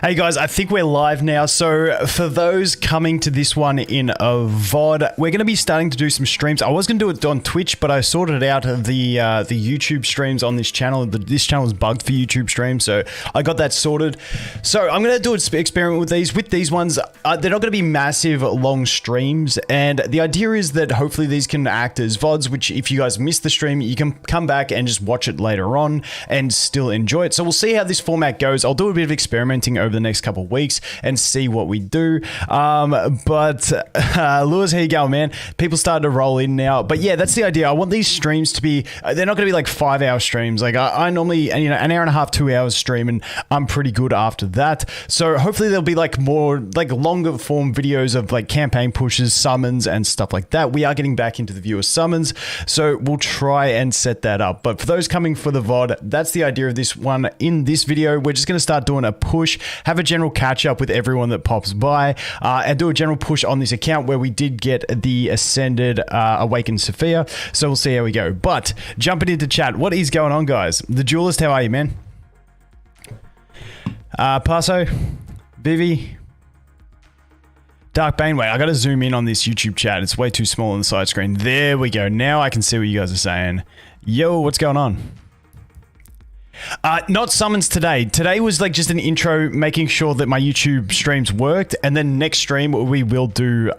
Hey guys, I think we're live now. So for those coming to this one in a VOD, we're going to be starting to do some streams. I was going to do it on Twitch, but I sorted out the YouTube streams on this channel. This channel is bugged for YouTube streams, so I got that sorted. So I'm going to do an experiment with these. With these ones, they're not going to be massive, long streams, and the idea is that hopefully these can act as VODs, which if you guys missed the stream, you can come back and just watch it later on and still enjoy it. So we'll see how this format goes. I'll do a bit of experimenting over the next couple of weeks and see what we do. Lewis, how you going, man? People started to roll in now. But yeah, that's the idea. I want these streams to be, they're not going to be like 5-hour streams. Like I normally, an hour and a half, 2 hours stream, and I'm pretty good after that. So hopefully there'll be like more, like longer form videos of like campaign pushes, summons, and stuff like that. We are getting back into the viewer summons, so we'll try and set that up. But for those coming for the VOD, that's the idea of this one. In this video, we're just going to start doing a push, have a general catch up with everyone that pops by, and do a general push on this account where we did get the Ascended Awakened Safiya. So we'll see how we go. But jumping into chat, what is going on, guys? The Duelist, how are you, man? Paso, Vivi, Dark Baneway. I got to zoom in on this YouTube chat. It's way too small on the side screen. There we go. Now I can see what you guys are saying. Yo, what's going on? Not summons today. Today was like just an intro, making sure that my YouTube streams worked, and then next stream we will do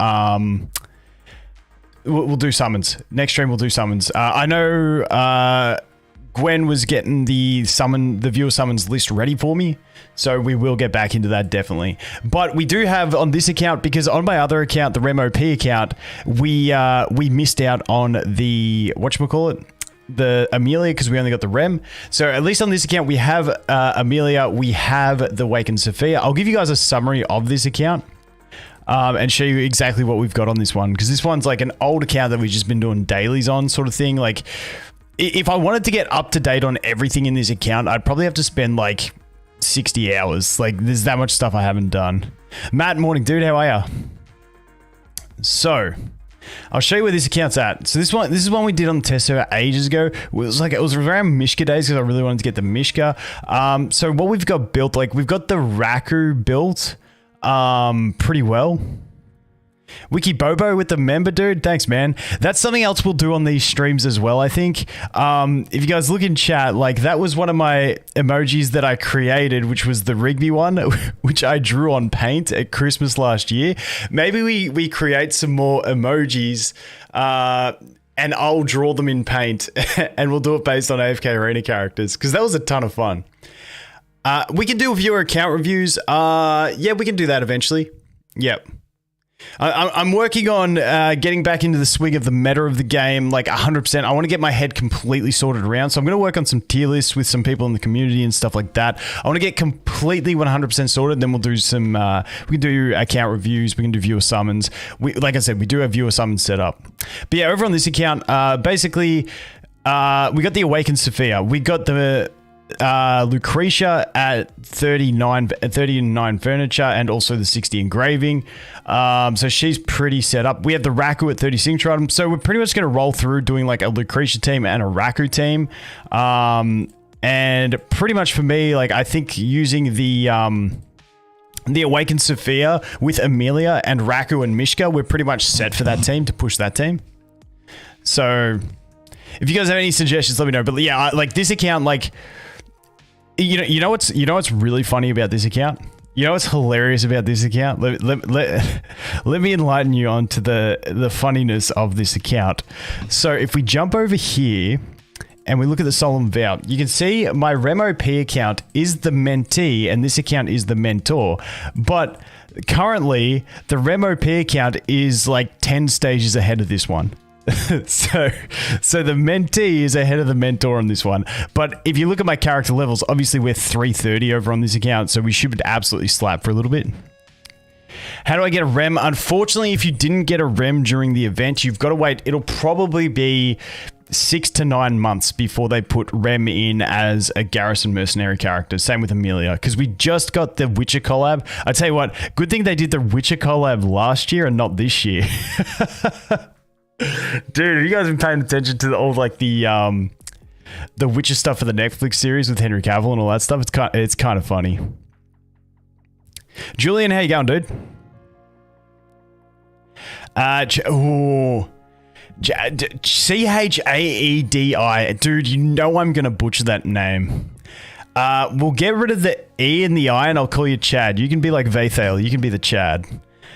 we'll do summons. Next stream we'll do summons. I know Gwen was getting the viewer summons list ready for me, so we will get back into that definitely. But we do have on this account, because on my other account, the RemOP account, we missed out on the whatchamacallit, the Emilia, because we only got the Rem. So at least on this account we have Emilia, we have the Awakened Safiya. I'll give you guys a summary of this account and show you exactly what we've got on this one, because this one's like an old account that we've just been doing dailies on, sort of thing. Like if I wanted to get up to date on everything in this account, I'd probably have to spend like 60 hours. Like there's that much stuff I haven't done. Matt, morning dude, how are ya? So I'll show you where this account's at. So this is one we did on the test server ages ago. It was around Mishka days, because I really wanted to get the Mishka. So what we've got built, like we've got the Raku built pretty well. Wiki Bobo with the member, dude. Thanks, man. That's something else we'll do on these streams as well, I think. If you guys look in chat, like that was one of my emojis that I created, which was the Rigby one, which I drew on Paint at Christmas last year. Maybe we create some more emojis and I'll draw them in Paint and we'll do it based on AFK Arena characters, because that was a ton of fun. We can do viewer account reviews. Yeah, we can do that eventually. Yep. I'm working on getting back into the swing of the meta of the game, like 100%. I want to get my head completely sorted around. So I'm going to work on some tier lists with some people in the community and stuff like that. I want to get completely 100% sorted. Then we'll do some, we can do account reviews. We can do viewer summons. Like I said, we do have viewer summons set up. But yeah, over on this account, basically, we got the Awakened Safiya. We got the Lucretia at 39 furniture and also the 60 engraving. So she's pretty set up. We have the Raku at 30 signature items. So we're pretty much going to roll through doing like a Lucretia team and a Raku team. And pretty much for me, like I think using the Awakened Safiya with Emilia and Raku and Mishka, we're pretty much set for that team, to push that team. So if you guys have any suggestions, let me know. But yeah, like this account, like you know what's really funny about this account? You know what's hilarious about this account? Let me enlighten you onto the funniness of this account. So if we jump over here and we look at the Solemn Vow, you can see my RemOP account is the mentee and this account is the mentor. But currently the RemOP account is like 10 stages ahead of this one. So the mentee is ahead of the mentor on this one. But if you look at my character levels, obviously we're 330 over on this account, so we should absolutely slap for a little bit. How do I get a rem? Unfortunately, if you didn't get a rem during the event, you've got to wait. It'll probably be 6 to 9 months before they put rem in as a garrison mercenary character. Same with Emilia, because we just got the Witcher collab. I tell you what, good thing they did the Witcher collab last year and not this year. Dude, have you guys been paying attention to all like the Witcher stuff for the Netflix series with Henry Cavill and all that stuff? It's kind of funny. Julian, how you going, dude? Chaedi. Dude, you know I'm going to butcher that name. We'll get rid of the E and the I and I'll call you Chad. You can be like Vathale. You can be the Chad.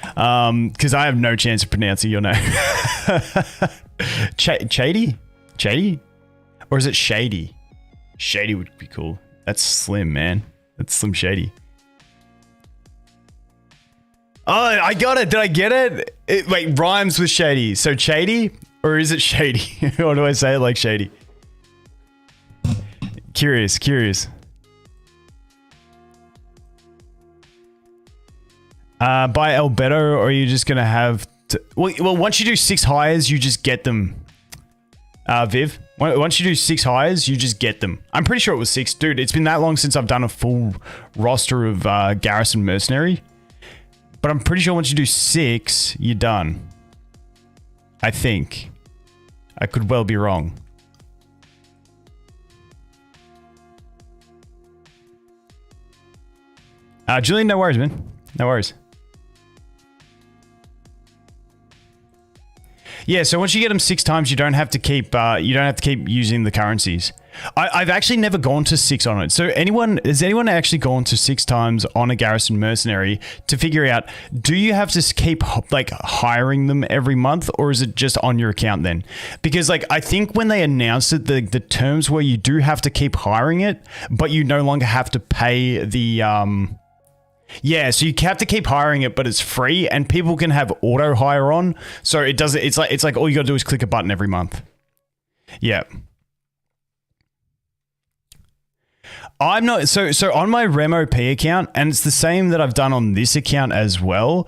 Because I have no chance of pronouncing your name. Chady? Chady? Or is it Shady? Shady would be cool. That's Slim, man. That's Slim Shady. Oh, I got it. Did I get it? Wait, rhymes with Shady. So Chady? Or is it Shady? Or do I say it like Shady? Curious. Buy Albedo, or are you just going to have... Well, once you do 6 hires, you just get them. Viv, once you do 6 hires, you just get them. I'm pretty sure it was 6. Dude, it's been that long since I've done a full roster of Garrison Mercenary. But I'm pretty sure once you do 6, you're done. I think. I could well be wrong. Julian, no worries, man. No worries. Yeah, so once you get them 6 times, you don't have to keep using the currencies. I've actually never gone to 6 on it. So has anyone actually gone to 6 times on a Garrison Mercenary to figure out, do you have to keep like hiring them every month, or is it just on your account then? Because like I think when they announced it, the terms were you do have to keep hiring it, but you no longer have to pay the yeah, so you have to keep hiring it, but it's free, and people can have auto hire on. So it does. It's like all you got to do is click a button every month. Yeah. I'm not so on my RemOP account, and it's the same that I've done on this account as well.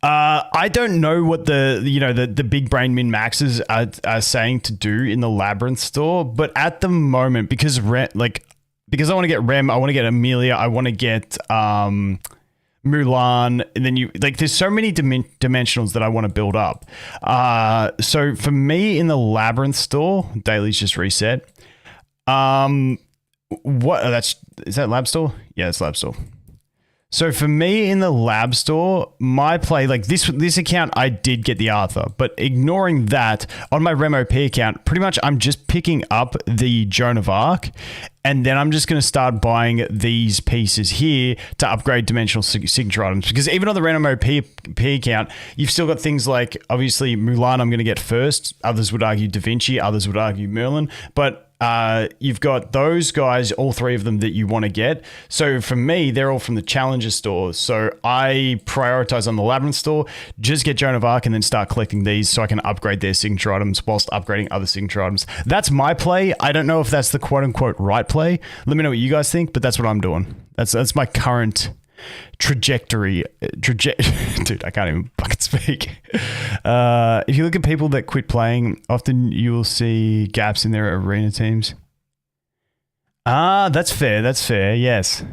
I don't know what the big brain min maxes are saying to do in the Labyrinth store, but at the moment, because I want to get Rem, I want to get Emilia, I want to get Mulan, and then there's so many dimensionals that I want to build up. So for me in the Labyrinth store, daily's just reset. Is that Lab store? Yeah, it's Lab store. So for me in the Lab store, my play, like this account, I did get the Arthur, but ignoring that, on my RemOP account, pretty much I'm just picking up the Joan of Arc, and then I'm just going to start buying these pieces here to upgrade dimensional signature items. Because even on the RemOP account, you've still got things like, obviously, Mulan I'm going to get first. Others would argue Da Vinci, others would argue Merlin, but you've got those guys, all 3 of them that you want to get. So for me, they're all from the Challenger stores. So I prioritize on the Labyrinth store, just get Joan of Arc and then start collecting these so I can upgrade their signature items whilst upgrading other signature items. That's my play. I don't know if that's the quote unquote right play. Let me know what you guys think, but that's what I'm doing. That's my current trajectory. Dude, I can't even fucking speak. If you look at people that quit playing, often you will see gaps in their arena teams. That's fair. Yes.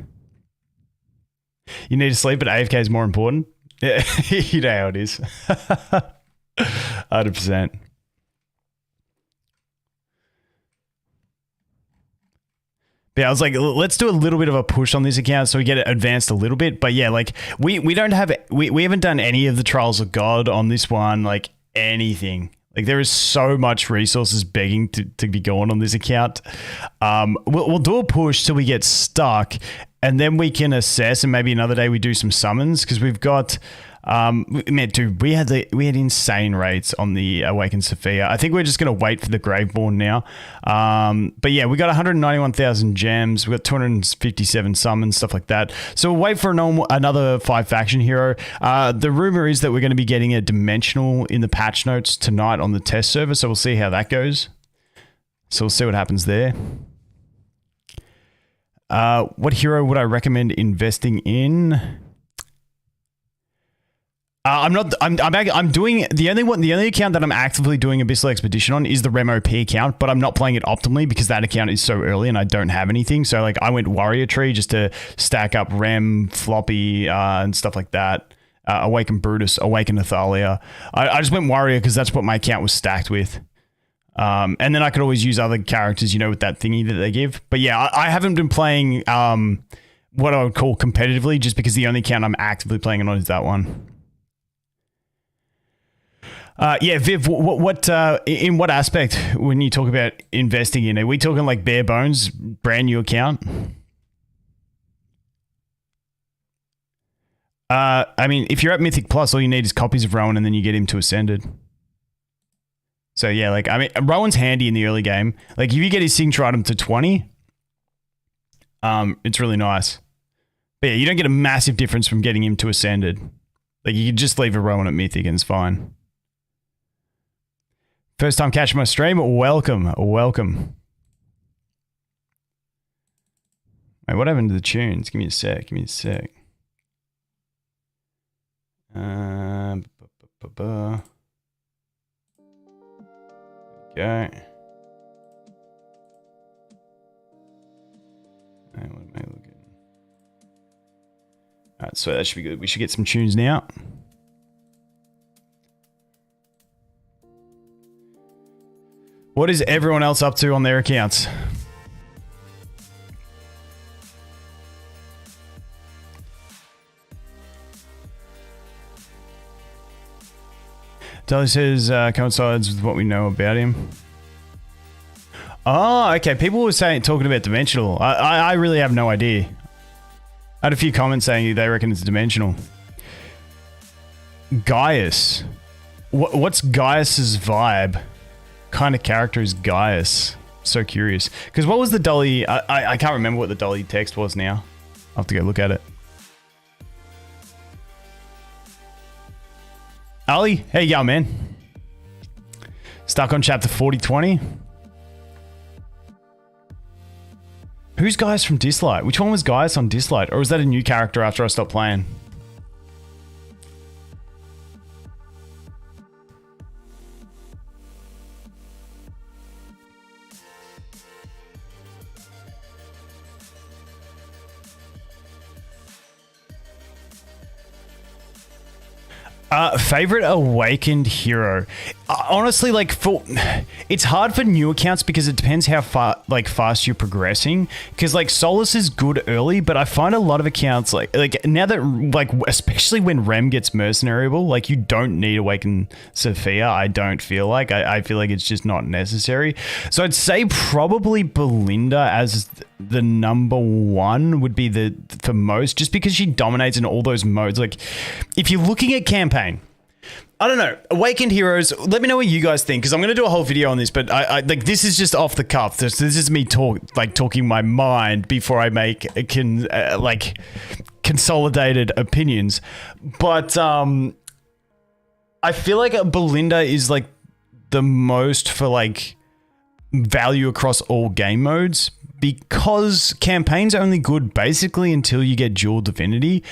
You need to sleep, but AFK is more important. Yeah, you know how it is. 100%. But yeah, I was like, let's do a little bit of a push on this account so we get it advanced a little bit. But yeah, like we haven't done any of the Trials of God on this one, like anything. Like there is so much resources begging to be going on this account. We'll do a push till we get stuck, and then we can assess, and maybe another day we do some summons, because we've got man, dude, we had insane rates on the Awakened Safiya. I think we're just gonna wait for the Graveborn now. But yeah, we got 191,000 gems. We got 257 summons, stuff like that. So we'll wait for another 5 faction hero. The rumor is that we're going to be getting a dimensional in the patch notes tonight on the test server. So we'll see how that goes. So we'll see what happens there. What hero would I recommend investing in? I'm doing the only account that I'm actively doing Abyssal Expedition on is the RemOP account, but I'm not playing it optimally because that account is so early and I don't have anything. So like I went Warrior Tree just to stack up Rem, Floppy, and stuff like that. Awaken Brutus, Awaken Athalia. I just went Warrior because that's what my account was stacked with. And then I could always use other characters, with that thingy that they give. But yeah, I haven't been playing what I would call competitively, just because the only account I'm actively playing on is that one. Yeah, Viv, what in what aspect when you talk about investing in it? Are we talking like bare bones, brand new account? I mean, if you're at Mythic Plus, all you need is copies of Rowan and then you get him to Ascended. So yeah, like, I mean, Rowan's handy in the early game. Like, if you get his signature item to 20, it's really nice. But yeah, you don't get a massive difference from getting him to Ascended. Like, you can just leave a Rowan at Mythic and it's fine. First time catching my stream, welcome, welcome. Wait, what happened to the tunes? Give me a sec, give me a sec. Okay. What am I looking? Alright, so that should be good. We should get some tunes now. What is everyone else up to on their accounts? Dolly says coincides with what we know about him. Oh, okay. People were talking about dimensional. I really have no idea. I had a few comments saying they reckon it's dimensional. Gaius. What's Gaius's vibe? Kind of character is Gaius? So curious. Because what was the Dolly? I can't remember what the Dolly text was now. I'll have to go look at it. Ali, hey, yo, man. Stuck on chapter 4020. Who's Gaius from Dislight? Which one was Gaius on Dislight? Or was that a new character after I stopped playing? Favorite Awakened hero? Honestly, like, it's hard for new accounts because it depends how fast you're progressing. Because like Solus is good early, but I find a lot of accounts like now that like especially when Rem gets mercenariable, like you don't need Awakened Safiya. I don't feel like I feel like it's just not necessary. So I'd say probably Belinda as the number one would be for most, just because she dominates in all those modes. Like if you're looking at campaign, I don't know, Awakened heroes, let me know what you guys think, because I'm going to do a whole video on this, but I like, this is just off the cuff. This is me talking my mind before I make consolidated opinions. But I feel like Belinda is like the most for like value across all game modes, because campaign's only good basically until you get dual divinity.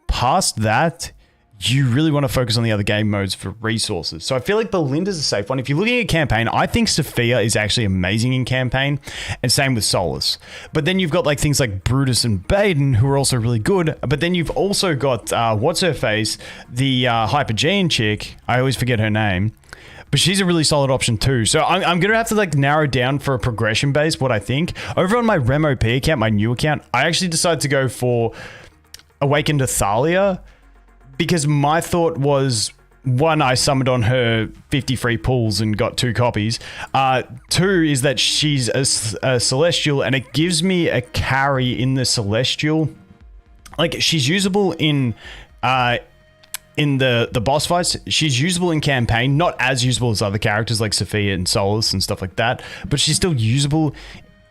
Past that, you really want to focus on the other game modes for resources. So I feel like Belinda's a safe one. If you're looking at campaign, I think Safiya is actually amazing in campaign, and same with Solus. But then you've got like things like Brutus and Baden, who are also really good. But then you've also got, what's her face? The Hypergean chick. I always forget her name. But she's a really solid option too. So I'm going to have to like narrow down for a progression base what I think. Over on my Rem OP account, my new account, I actually decided to go for Awakened Safiya, because my thought was, one, I summoned on her 50 free pulls and got 2 copies. 2 is that she's a Celestial, and it gives me a carry in the Celestial. Like, she's usable in the boss fights. She's usable in campaign, not as usable as other characters like Safiya and Solus and stuff like that, but she's still usable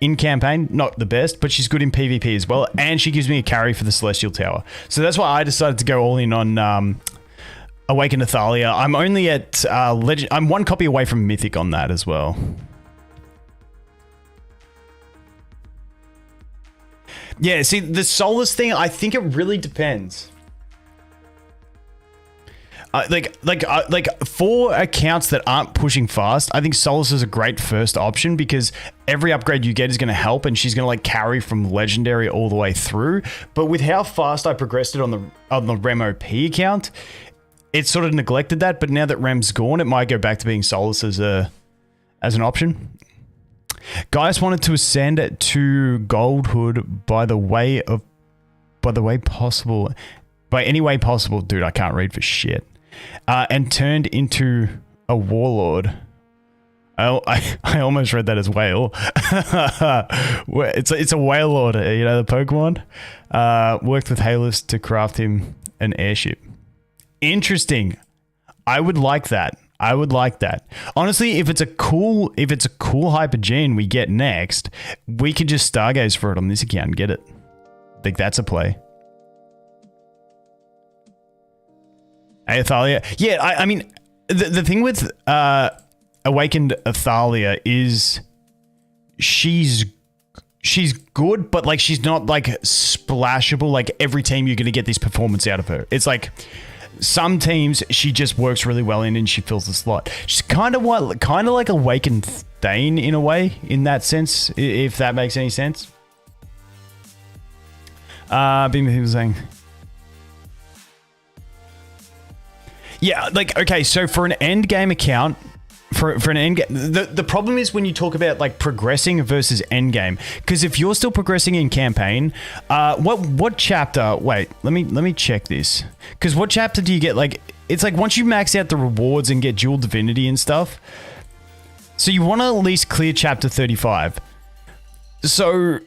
in campaign. Not the best, but she's good in PvP as well, and she gives me a carry for the Celestial Tower. So that's why I decided to go all in on Awakened Safiya. I'm only at Legend. I'm 1 copy away from Mythic on that as well. Yeah, see, the Solus thing, I think it really depends. For accounts that aren't pushing fast, I think Solus is a great first option, because every upgrade you get is going to help, and she's going to like carry from legendary all the way through. But with how fast I progressed it on the Rem OP account, it sort of neglected that. But now that Rem's gone, it might go back to being Solus as an option. Gaius wanted to ascend to Goldhood by the way of by the way possible, by any way possible, dude, I can't read for shit, and turned into a warlord. I almost read that as whale. It's a whale lord, you know, the Pokemon. Worked with Halos to craft him an airship. Interesting. I would like that. I would like that. Honestly, if it's a cool hypergene we get next, we could just stargaze for it on this account and get it. I think that's a play. Hey, Athalia. Yeah, I mean, the thing with Awakened Athalia is she's good, but like she's not like splashable. Like every team you're gonna get this performance out of her. It's like some teams she just works really well in and she fills the slot. She's kind of like Awakened Thane in a way, in that sense, if that makes any sense. People saying, yeah, like okay, so for an end game account. For an end game, the problem is when you talk about like progressing versus end game, because if you're still progressing in campaign, what chapter? Wait, let me check this. Because what chapter do you get? Like, it's like once you max out the rewards and get dual divinity and stuff. So you want to at least clear chapter 35. So,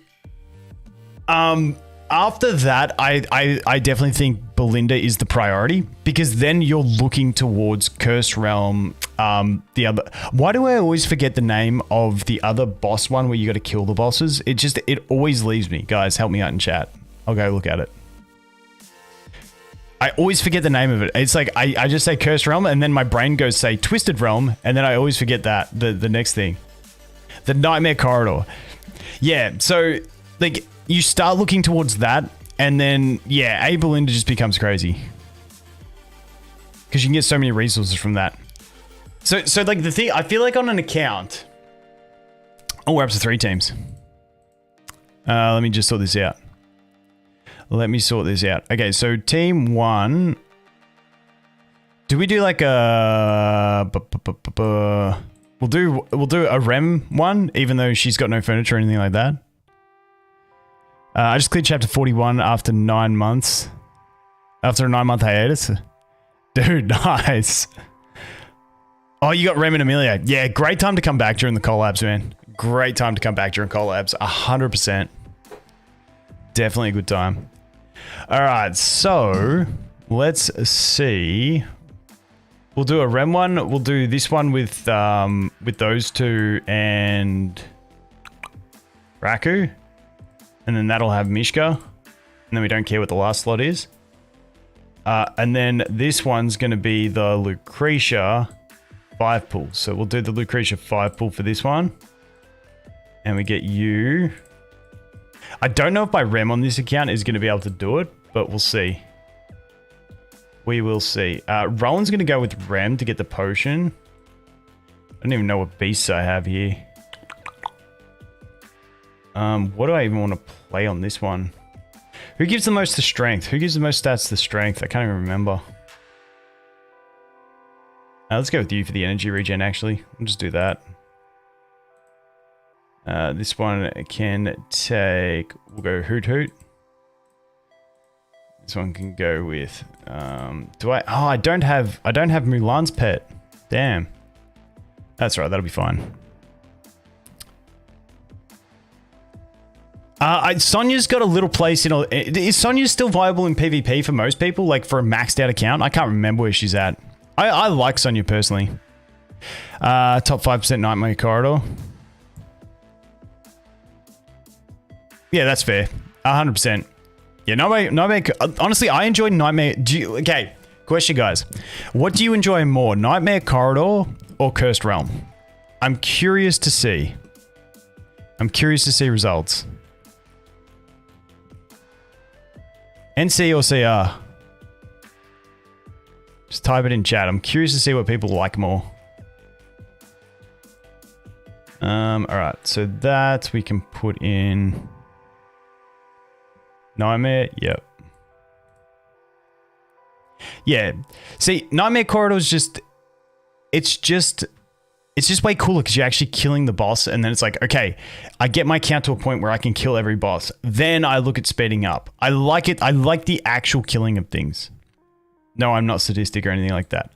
after that, I definitely think Belinda is the priority, because then you're looking towards Curse Realm. The other, why do I always forget the name of the other boss one where you got to kill the bosses? It always leaves me. Guys, help me out in chat. I'll go look at it. I always forget the name of it. It's like I just say Curse Realm and then my brain goes say Twisted Realm and then I always forget that the next thing. The Nightmare Corridor. Yeah, so like you start looking towards that and then yeah, Belinda just becomes crazy. Because you can get so many resources from that. So like the thing, I feel like on an account, oh, we're up to 3 teams. Let me just sort this out. Okay, so team 1. Do we do like a? We'll do a Rem one, even though she's got no furniture or anything like that. I just cleared chapter 41 after 9 months. After a 9-month hiatus, dude, nice. Oh, you got Rem and Emilia. Yeah, great time to come back during the collabs, man. Great time to come back during collabs. 100%. Definitely a good time. All right, so let's see. We'll do a Rem one. We'll do this one with those 2 and Raku. And then that'll have Mishka. And then we don't care what the last slot is. And then this one's going to be the Lucretia 5 pull. So we'll do the Lucretia 5 pull for this one. And we get you. I don't know if my Rem on this account is going to be able to do it, but we'll see. We will see. Rowan's going to go with Rem to get the potion. I don't even know what beasts I have here. What do I even want to play on this one? Who gives the most to strength? Who gives the most stats to strength? I can't even remember. Let's go with you for the energy regen, actually. We'll just do that. This one can take... We'll go Hoot Hoot. This one can go with... do I... Oh, I don't have Mulan's pet. Damn. That's right, that'll be fine. Sonya's got a little place in... Is Sonya still viable in PvP for most people? Like for a maxed out account? I can't remember where she's at. I like Sonya personally. Top 5% Nightmare Corridor. Yeah, that's fair. 100%. Yeah, Nightmare... Honestly, I enjoy Nightmare... Okay, question, guys. What do you enjoy more? Nightmare Corridor or Cursed Realm? I'm curious to see. Results. NC or CR? Just type it in chat. I'm curious to see what people like more. Alright, so that we can put in... Nightmare, yep. Yeah. See, Nightmare Corridor is just... It's just it's just way cooler because you're actually killing the boss, and then it's like, okay, I get my count to a point where I can kill every boss. Then I look at speeding up. I like it. I like the actual killing of things. No, I'm not sadistic or anything like that.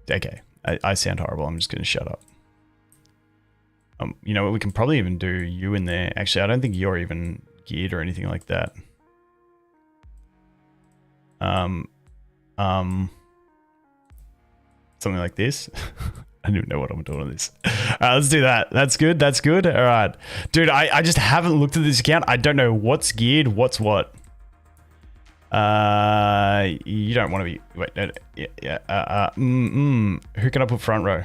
Okay, I sound horrible. I'm just going to shut up. You know what? We can probably even do you in there. Actually, I don't think you're even geared or anything like that. Something like this. I don't even know what I'm doing on this. Let's do that. That's good. That's good. All right. Dude, I just haven't looked at this account. I don't know what's geared, what's what. You don't want to be... Wait, no, yeah. Who can I put front row?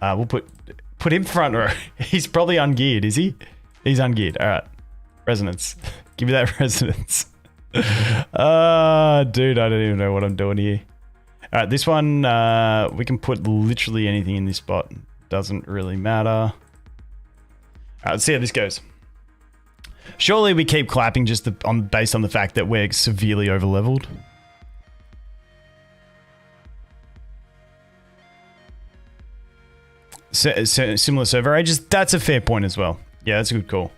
We'll put him front row. He's probably ungeared, is he? He's ungeared. All right. Resonance. Give me that resonance. Dude, I don't even know what I'm doing here. All right, this one, we can put literally anything in this spot. Doesn't really matter. All right, let's see how this goes. Surely we keep clapping just based on the fact that we're severely overleveled. Similar server ages. That's a fair point as well. Yeah, that's a good call.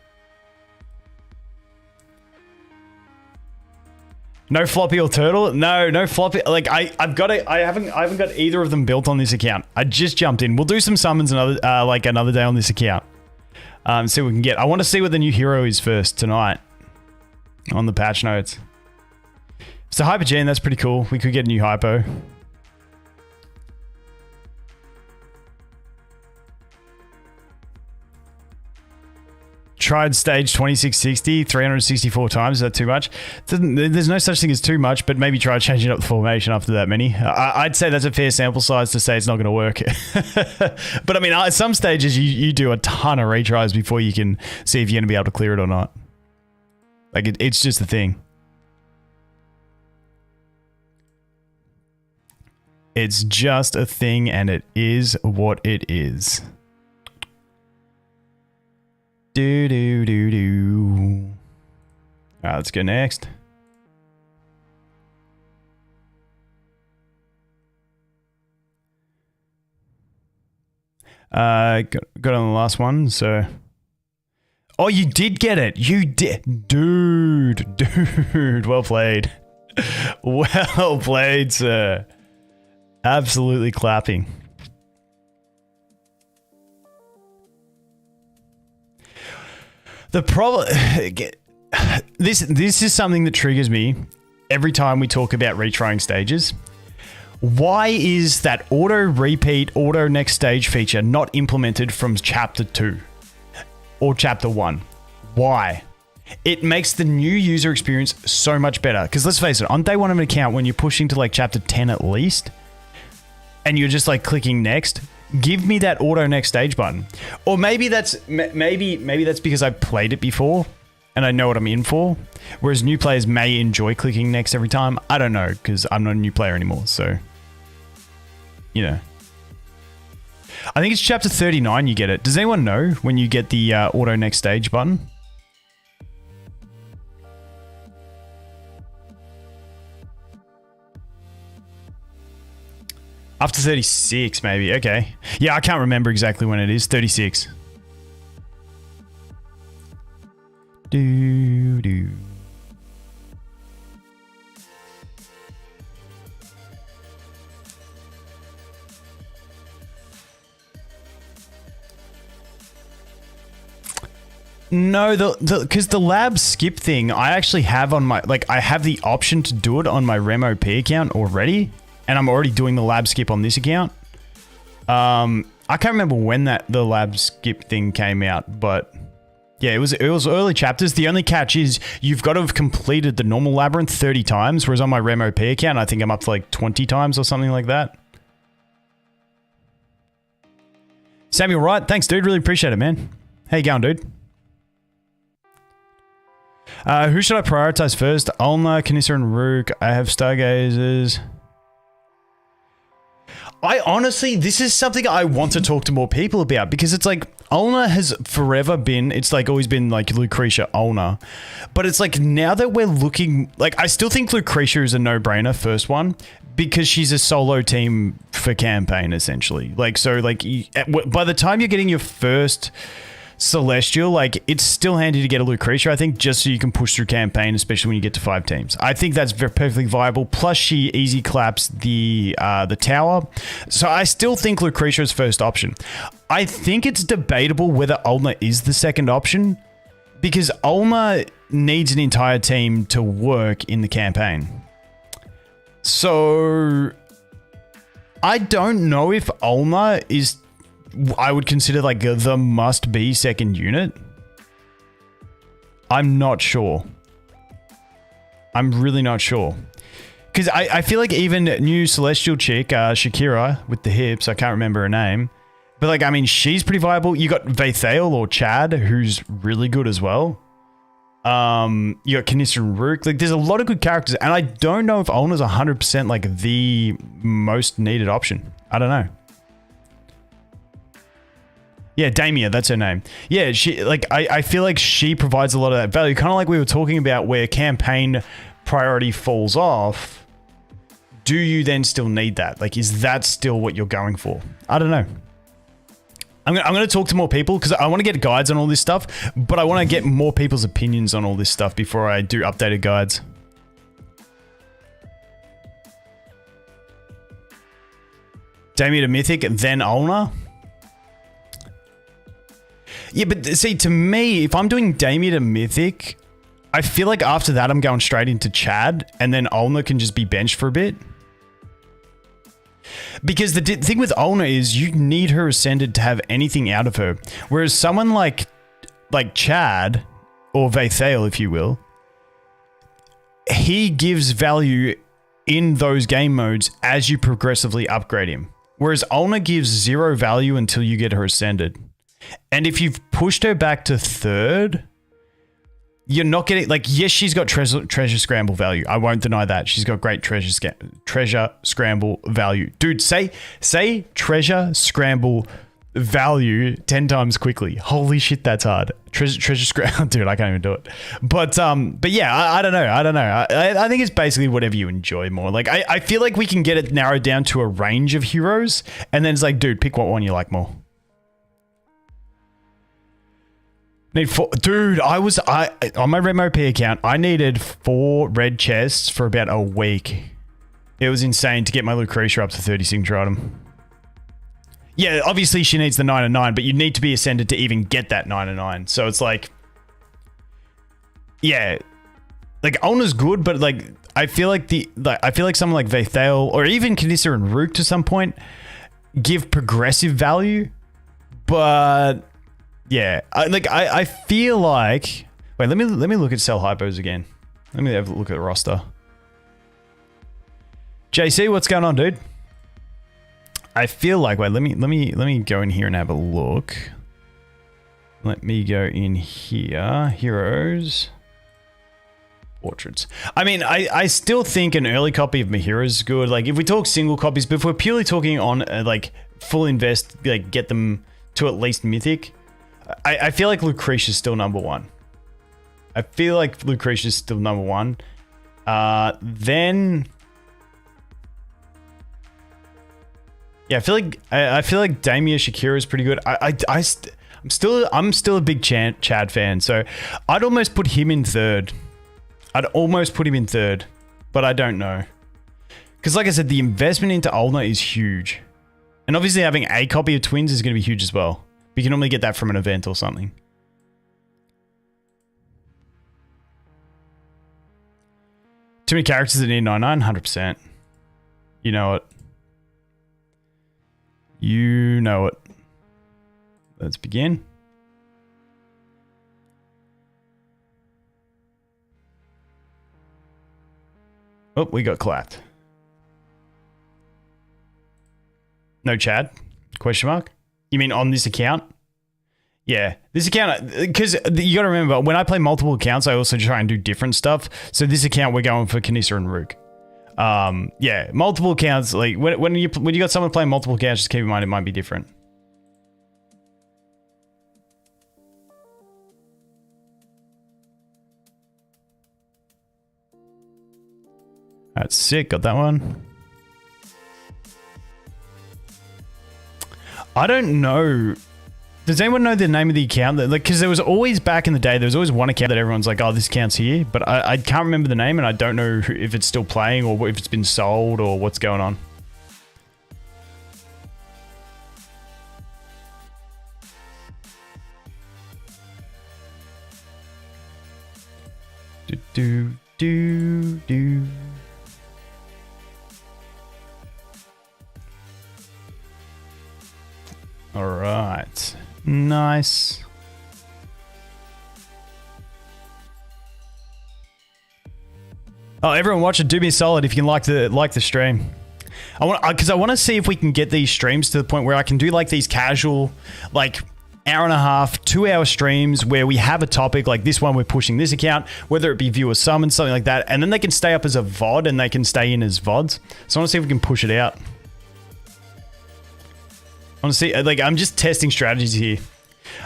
No floppy or turtle? No floppy. Like I haven't got either of them built on this account. I just jumped in. We'll do some summons another day on this account. See what we can get. I want to see what the new hero is first tonight on the patch notes. So Hyper Gene, that's pretty cool. We could get a new hypo. Tried stage 2660 364 times. Is that too much? There's no such thing as too much, but maybe try changing up the formation after that many. I'd say that's a fair sample size to say it's not going to work. But I mean, at some stages you do a ton of retries before you can see if you're going to be able to clear it or not. Like it's just a thing. It's just a thing, and it is what it is. Do. Alright, let's go next. Got on the last one, so... Oh, you did get it! You did! Dude! Well played. Well played, sir. Absolutely clapping. The problem, this is something that triggers me every time we talk about retrying stages. Why is that auto repeat, auto next stage feature not implemented from chapter 2 or chapter 1? Why? It makes the new user experience so much better. Because let's face it, on day 1 of an account, when you're pushing to like chapter 10 at least, and you're just like clicking next, give me that auto next stage button. Or maybe that's because I've played it before and I know what I'm in for. Whereas new players may enjoy clicking next every time. I don't know, because I'm not a new player anymore. So, you know. I think it's chapter 39 you get it. Does anyone know when you get the auto next stage button? Up to 36, maybe. Okay. Yeah, I can't remember exactly when it is. 36. Do. No, because the lab skip thing, I actually have on my, like, I have the option to do it on my RemOP account already. And I'm already doing the lab skip on this account. I can't remember when the lab skip thing came out, but yeah, it was early chapters. The only catch is you've got to have completed the normal labyrinth 30 times, whereas on my RemOP account, I think I'm up to like 20 times or something like that. Samuel Wright, thanks, dude. Really appreciate it, man. How you going, dude? Who should I prioritize first? Ulna, Kanissa, and Rook. I have Stargazers. I honestly, this is something I want to talk to more people about because it's like Ulna has forever been, it's like always been like Lucretia Ulna. But it's like now that we're looking, like I still think Lucretia is a no-brainer first one because she's a solo team for campaign essentially. Like, so like by the time you're getting your first Celestial, like it's still handy to get a Lucretia, I think, just so you can push through campaign, especially when you get to 5 teams. I think that's perfectly viable. Plus, she easy claps the tower, so I still think Lucretia is first option. I think it's debatable whether Ulna is the second option because Ulna needs an entire team to work in the campaign. So I don't know if Ulna is, I would consider like the must-be second unit. I'm not sure. I'm really not sure. Because I feel like even new Celestial chick, Shakira, with the hips, I can't remember her name. But like, I mean, she's pretty viable. You got Vathale or Chad, who's really good as well. You got Kanissa and Rook. Like, there's a lot of good characters. And I don't know if Ulna's 100% like the most needed option. I don't know. Yeah, Damia, that's her name. Yeah, she like I feel like she provides a lot of that value. Kind of like we were talking about where campaign priority falls off. Do you then still need that? Like, is that still what you're going for? I don't know. I'm gonna talk to more people because I want to get guides on all this stuff, but I want to get more people's opinions on all this stuff before I do updated guides. Damia to Mythic, then Ulna. Yeah, but see, to me, if I'm doing Damia to Mythic, I feel like after that, I'm going straight into Chad, and then Ulna can just be benched for a bit. Because the thing with Ulna is you need her Ascended to have anything out of her. Whereas someone like Chad, or Vathale, if you will, he gives value in those game modes as you progressively upgrade him. Whereas Ulna gives 0 value until you get her Ascended. And if you've pushed her back to 3rd, you're not getting, like, yes, she's got treasure scramble value. I won't deny that. She's got great treasure scramble value. Dude, say treasure scramble value 10 times quickly. Holy shit, that's hard. Treasure scramble. Dude, I can't even do it. But yeah, I don't know. I think it's basically whatever you enjoy more. Like, I feel like we can get it narrowed down to a range of heroes. And then it's like, dude, pick what one you like more. Need 4, dude. On my Red P account, I needed 4 red chests for about a week. It was insane to get my Lucretia up to 30 signature item. Yeah, obviously she needs the 9 and 9, but you need to be Ascended to even get that 9 and 9. So it's like, yeah, like Ulna's good, but like I feel like someone like Vathale or even Kanissa and Rook to some point give progressive value, but. Yeah, I feel like... Wait, let me look at Cell Hypos again. Let me have a look at the roster. JC, what's going on, dude? I feel like... Wait, let me go in here and have a look. Let me go in here. Heroes. Portraits. I mean, I still think an early copy of Mahira is good. Like, if we talk single copies, but if we're purely talking on, like, full invest, like, get them to at least Mythic... I feel like Lucretia's still number 1. I feel like Lucretia's still number 1. Then... Yeah, I feel like Damia Shakira is pretty good. I'm still a big Chad fan, so I'd almost put him in 3rd. But I don't know. Because like I said, the investment into Ulna is huge. And obviously having a copy of Twins is going to be huge as well. You can normally get that from an event or something. Too many characters that need 99? 100%. You know it. You know it. Let's begin. Oh, we got clapped. No Chad? Question mark? You mean on this account? Yeah, this account, because you got to remember, when I play multiple accounts, I also try and do different stuff. So this account, we're going for Kanissa and Rook. Yeah, multiple accounts. Like when you got someone playing multiple accounts, just keep in mind it might be different. That's sick. Got that one. I don't know. Does anyone know the name of the account? Like, because there was always, back in the day, there was always one account that everyone's like, oh, this account's here. But I can't remember the name, and I don't know if it's still playing or if it's been sold or what's going on. Do. All right. Nice. Oh, everyone watch it. Do me a solid if you like the stream. I want to see if we can get these streams to the point where I can do like these casual, like hour and a half, 2 hour streams where we have a topic like this one. We're pushing this account, whether it be viewer summon, something like that, and then they can stay up as a VOD and they can stay in as VODs. So I want to see if we can push it out. Honestly, like, I'm just testing strategies here.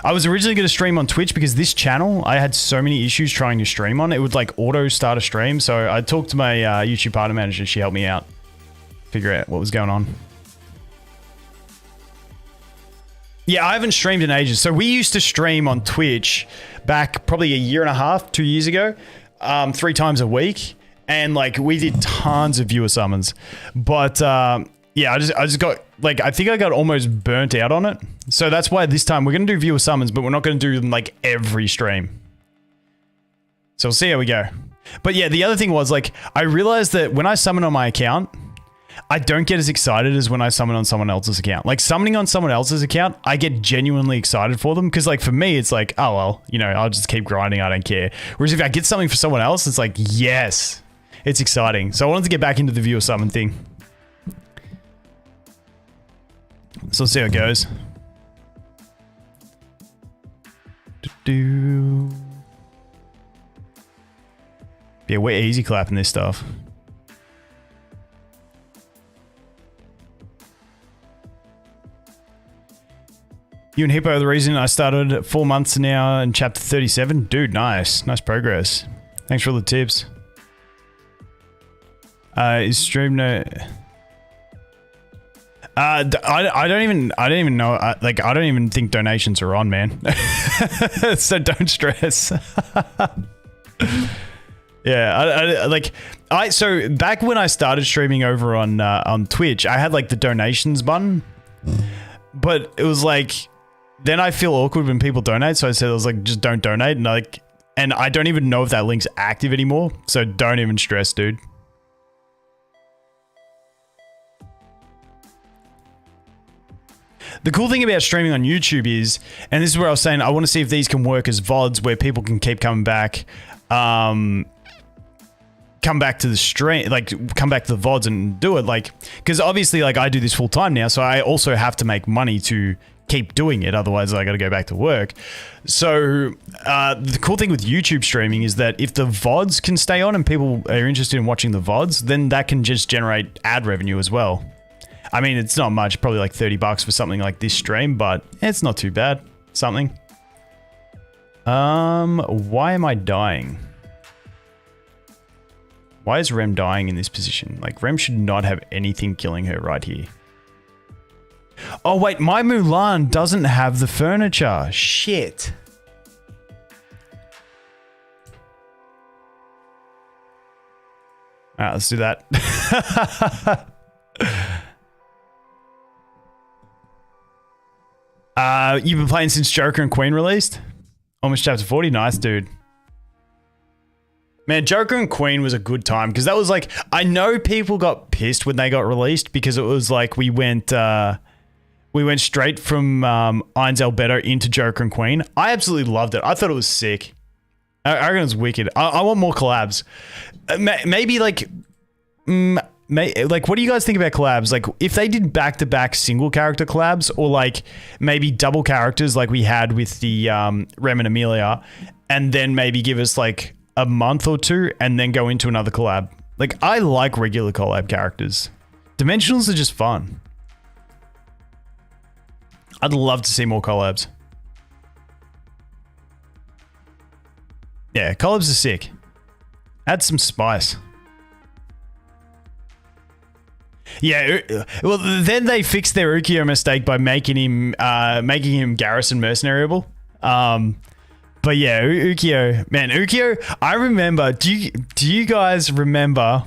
I was originally going to stream on Twitch because this channel, I had so many issues trying to stream on. It would like auto start a stream. So I talked to my YouTube partner manager. She helped me out, figure out what was going on. Yeah, I haven't streamed in ages. So we used to stream on Twitch back probably a year and a half, 2 years ago, 3 times a week. And like, we did tons of viewer summons. But yeah, I just got, like, I think I got almost burnt out on it. So that's why this time we're going to do viewer summons, but we're not going to do them like every stream. So we'll see how we go. But yeah, the other thing was, like, I realized that when I summon on my account, I don't get as excited as when I summon on someone else's account. Like, summoning on someone else's account, I get genuinely excited for them. Because, like, for me, it's like, oh, well, you know, I'll just keep grinding. I don't care. Whereas if I get something for someone else, it's like, yes, it's exciting. So I wanted to get back into the viewer summon thing. So let's see how it goes. Yeah, we're easy clapping this stuff. You and Hippo are the reason I started 4 months now in chapter 37. Dude, nice. Nice progress. Thanks for all the tips. Is stream no... I don't even know. Like, I don't even think donations are on, man. So don't stress. Yeah, so back when I started streaming over on Twitch, I had like the donations button, but it was like, then I feel awkward when people donate. So I said, I was like, just don't donate. And I don't even know if that link's active anymore. So don't even stress, dude. The cool thing about streaming on YouTube is, and this is where I was saying, I want to see if these can work as VODs where people can keep coming back, come back to the stream, like come back to the VODs and do it. Like, because obviously, like, I do this full time now, so I also have to make money to keep doing it. Otherwise, I got to go back to work. So the cool thing with YouTube streaming is that if the VODs can stay on and people are interested in watching the VODs, then that can just generate ad revenue as well. I mean, it's not much, probably like $30 for something like this stream, but it's not too bad. Something. Why am I dying? Why is Rem dying in this position? Like, Rem should not have anything killing her right here. Oh, wait, my Mulan doesn't have the furniture. Shit. All right, let's do that. You've been playing since Joker and Queen released? Almost chapter 40. Nice, dude. Man, Joker and Queen was a good time because that was like, I know people got pissed when they got released because it was like we went straight from Irons Albedo into Joker and Queen. I absolutely loved it. I thought it was sick. I reckon it was wicked. I want more collabs. Maybe like... like, what do you guys think about collabs? Like, if they did back-to-back single character collabs, or like maybe double characters like we had with the Rem and Emilia, and then maybe give us like a month or two and then go into another collab. Like, I like regular collab characters. Dimensionals are just fun. I'd love to see more collabs. Yeah, collabs are sick. Add some spice. Yeah, well, then they fixed their Ukyo mistake by making him Garrison mercenariable. But yeah, Ukyo, man, Ukyo. I remember. Do you guys remember?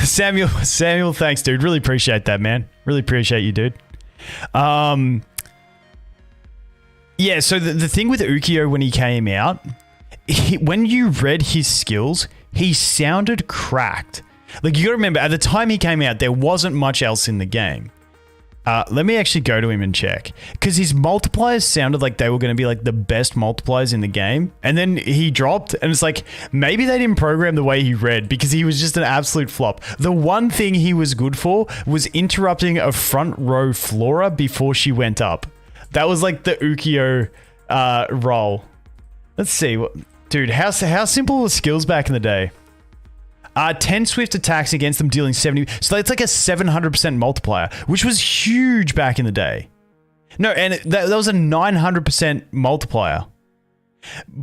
Samuel, thanks, dude. Really appreciate that, man. Really appreciate you, dude. Yeah. So the thing with Ukyo when he came out, when you read his skills, he sounded cracked. Like, you gotta remember, at the time he came out, there wasn't much else in the game. Let me actually go to him and check. Because his multipliers sounded like they were going to be like the best multipliers in the game. And then he dropped, and it's like, maybe they didn't program the way he read, because he was just an absolute flop. The one thing he was good for was interrupting a front row Flora before she went up. That was like the Ukyo role. Let's see. Dude, how simple were skills back in the day? 10 swift attacks against them, dealing 70. So that's like a 700% multiplier, which was huge back in the day. No, and that was a 900% multiplier.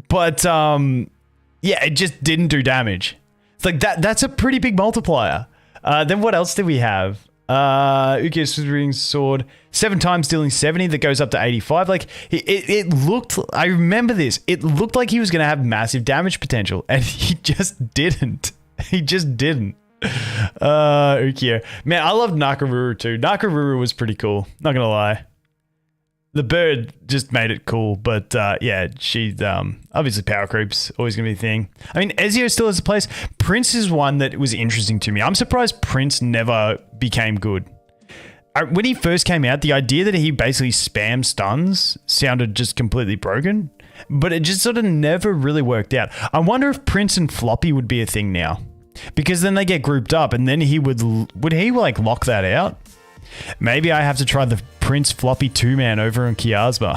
But, yeah, it just didn't do damage. It's like, that's a pretty big multiplier. Then what else did we have? Ukyo Slithering Sword, 7 times dealing 70, that goes up to 85. Like, it looked, I remember this, it looked like he was going to have massive damage potential, and he just didn't. He just didn't. Ukyo. Man, I love Nakaruru too. Nakaruru was pretty cool, not gonna lie. The bird just made it cool, but yeah, she's obviously power creep's always gonna be a thing. I mean, Ezio still has a place. Prince is one that was interesting to me. I'm surprised Prince never became good. When he first came out, the idea that he basically spam stuns sounded just completely broken, but it just sort of never really worked out. I wonder if Prince and Floppy would be a thing now, because then they get grouped up, and then he would he like lock that out? Maybe I have to try the Prince Floppy 2-man over in Kiasma.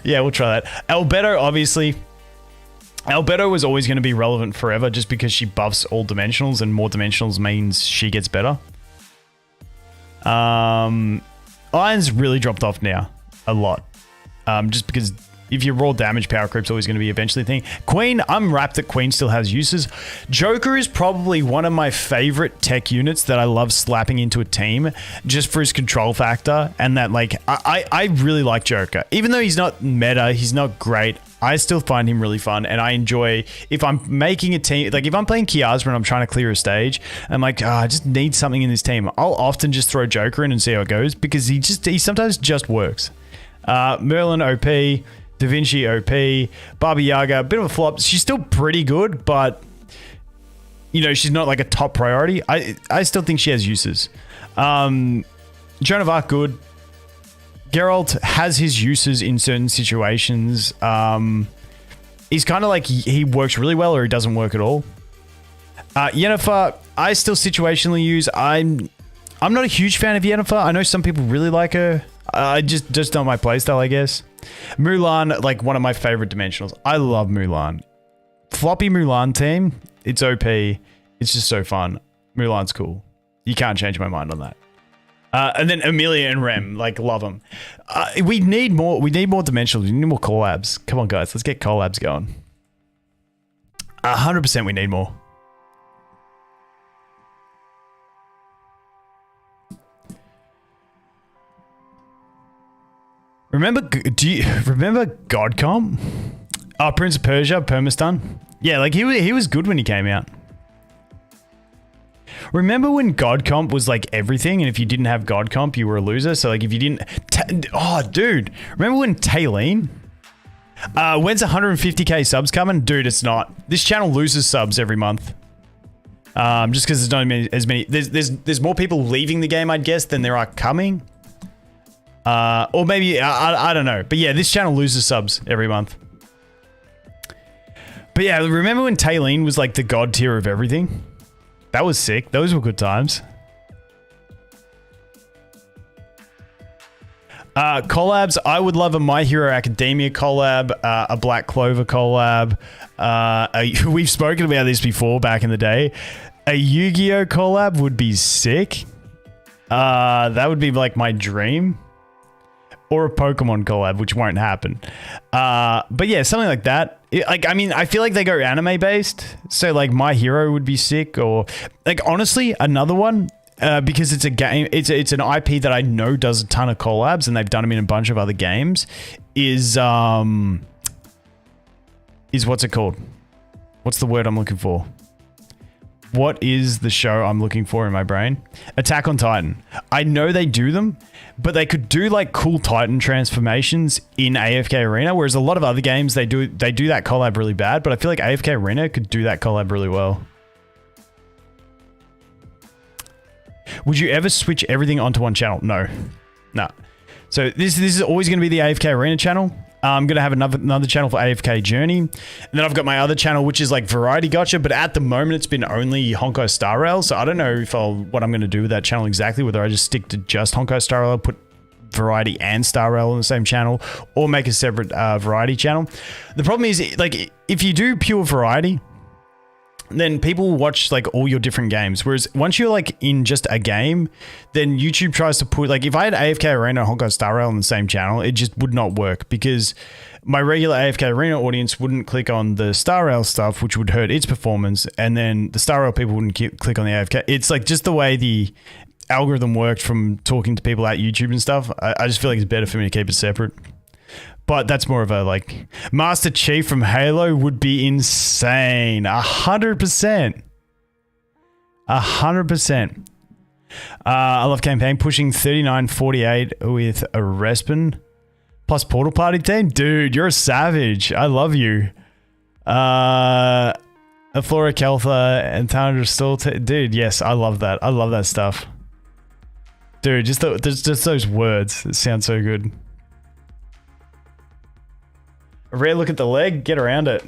Yeah, we'll try that. Albedo, obviously. Albedo was always going to be relevant forever, just because she buffs all dimensionals, and more dimensionals means she gets better. Iron's really dropped off now a lot, just because if your raw damage, power creep's always going to be eventually a thing. Queen, I'm wrapped that Queen still has uses. Joker is probably one of my favorite tech units that I love slapping into a team, just for his control factor, and that, like, I really like Joker. Even though he's not meta, he's not great, I still find him really fun, and I enjoy, if I'm making a team, like if I'm playing Kiasma and I'm trying to clear a stage, I'm like, I just need something in this team. I'll often just throw Joker in and see how it goes, because he sometimes just works. Merlin OP, Da Vinci OP, Baba Yaga, a bit of a flop. She's still pretty good, but you know, she's not like a top priority. I still think she has uses. Joan of Arc, good. Geralt has his uses in certain situations. He's kind of like, he works really well or he doesn't work at all. Yennefer, I still situationally use. I'm not a huge fan of Yennefer. I know some people really like her. I just not my playstyle, I guess. Mulan, like one of my favorite dimensionals. I love Mulan. Floppy Mulan team, it's OP. It's just so fun. Mulan's cool. You can't change my mind on that. And then Emilia and Rem, like, love them. We need more dimensionals. We need more collabs. Come on, guys, let's get collabs going. 100% we need more. Do you remember Godcomp? Oh, Prince of Persia, Permastun. Yeah, like he was good when he came out. Remember when Godcomp was like everything, and if you didn't have Godcomp, you were a loser? So like if you didn't... oh, dude. Remember when Taylene? When's 150k subs coming? Dude, it's not. This channel loses subs every month. Just because there's not as many... There's more people leaving the game, I'd guess, than there are coming. Or maybe... I don't know. But yeah, this channel loses subs every month. But yeah, remember when Taylene was like the god tier of everything? That was sick. Those were good times. Collabs, I would love a My Hero Academia collab, a Black Clover collab. We've spoken about this before back in the day. A Yu-Gi-Oh collab would be sick. That would be like my dream. Or a Pokemon collab, which won't happen. But yeah, something like that. I feel like they go anime based. So like My Hero would be sick, or like honestly, another one. Because it's a game, it's an IP that I know does a ton of collabs, and they've done them in a bunch of other games. Is what's it called? What's the word I'm looking for? What is the show I'm looking for in my brain? Attack on Titan. I know they do them, but they could do like cool Titan transformations in AFK Arena, whereas a lot of other games they do that collab really bad. But I feel like AFK Arena could do that collab really well. Would you ever switch everything onto one channel? No. So this is always going to be the AFK Arena channel. I'm going to have another channel for AFK Journey. And then I've got my other channel, which is like Variety Gotcha. But at the moment, it's been only Honkai Star Rail. So I don't know what I'm going to do with that channel exactly. Whether I just stick to just Honkai Star Rail, put Variety and Star Rail on the same channel, or make a separate Variety channel. The problem is, like, if you do pure Variety, then people will watch like all your different games. Whereas once you're like in just a game, then YouTube tries to put, like, if I had AFK Arena and Honkai Star Rail on the same channel, it just would not work, because my regular AFK Arena audience wouldn't click on the Star Rail stuff, which would hurt its performance. And then the Star Rail people wouldn't click on the AFK. It's like just the way the algorithm worked from talking to people at YouTube and stuff. I just feel like it's better for me to keep it separate. But that's more of a, like, Master Chief from Halo would be insane. 100%. 100%. I love campaign pushing 39.48 with a Respin plus Portal Party team. Dude, you're a savage. I love you. A Flora Keltha and Tundra still. Dude, yes, I love that. I love that stuff. Dude, just those words. It sounds so good. A rare look at the leg, get around it.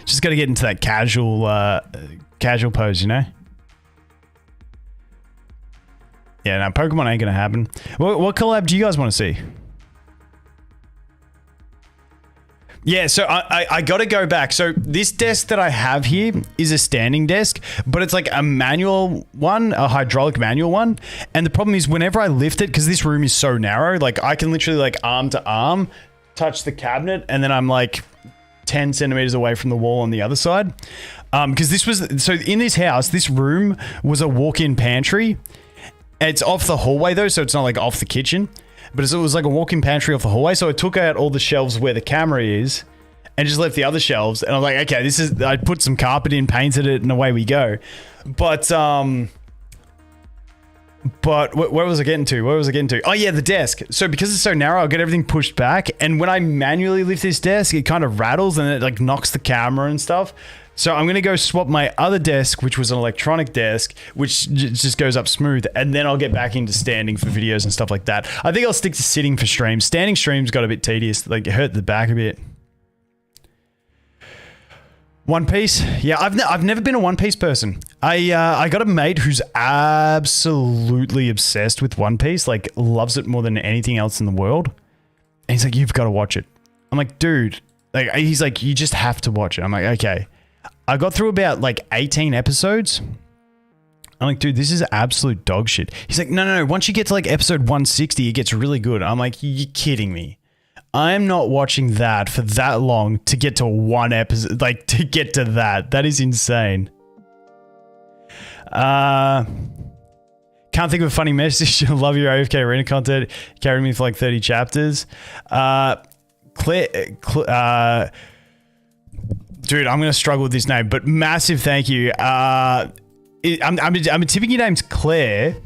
Just got to get into that casual pose, you know? Yeah, no, Pokemon ain't going to happen. What collab do you guys want to see? Yeah, so I got to go back. So this desk that I have here is a standing desk, but it's like a manual one, a hydraulic manual one. And the problem is whenever I lift it, because this room is so narrow, like I can literally like arm to arm touch the cabinet, and then I'm like 10 centimeters away from the wall on the other side. Because this was, so in this house, this room was a walk-in pantry. It's off the hallway though, so it's not like off the kitchen. But it was like a walk-in pantry off the hallway. So I took out all the shelves where the camera is and just left the other shelves. And I'm like, okay, I put some carpet in, painted it, and away we go. But where was I getting to? Oh yeah, the desk. So because it's so narrow, I'll get everything pushed back. And when I manually lift this desk, it kind of rattles and it like knocks the camera and stuff. So I'm going to go swap my other desk, which was an electronic desk, which just goes up smooth. And then I'll get back into standing for videos and stuff like that. I think I'll stick to sitting for streams. Standing streams got a bit tedious. Like, it hurt the back a bit. One Piece? Yeah, I've never been a One Piece person. I got a mate who's absolutely obsessed with One Piece. Like, loves it more than anything else in the world. And he's like, you've got to watch it. I'm like, dude. Like, he's like, you just have to watch it. I'm like, okay. I got through about like 18 episodes. I'm like, dude, this is absolute dog shit. He's like, no. Once you get to like episode 160, it gets really good. I'm like, you're kidding me. I'm not watching that for that long to get to one episode, like to get to that. That is insane. Can't think of a funny message. Love your AFK Arena content. Carried me for like 30 chapters. Dude, I'm going to struggle with this name, but massive thank you. I'm tipping your name's Claire.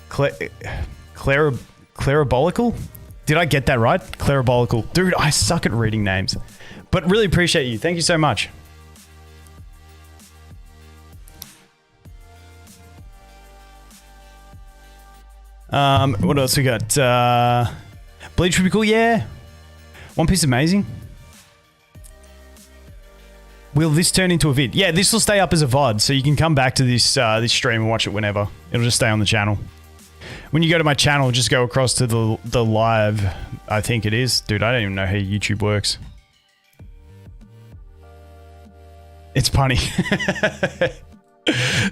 Clarabolical? Did I get that right? Clarabolical. Dude, I suck at reading names. But really appreciate you. Thank you so much. What else we got? Bleach would be cool, yeah. One Piece amazing. Will this turn into a vid? Yeah, this will stay up as a VOD, so you can come back to this this stream and watch it whenever. It'll just stay on the channel. When you go to my channel, just go across to the live, I think it is. Dude, I don't even know how YouTube works. It's funny.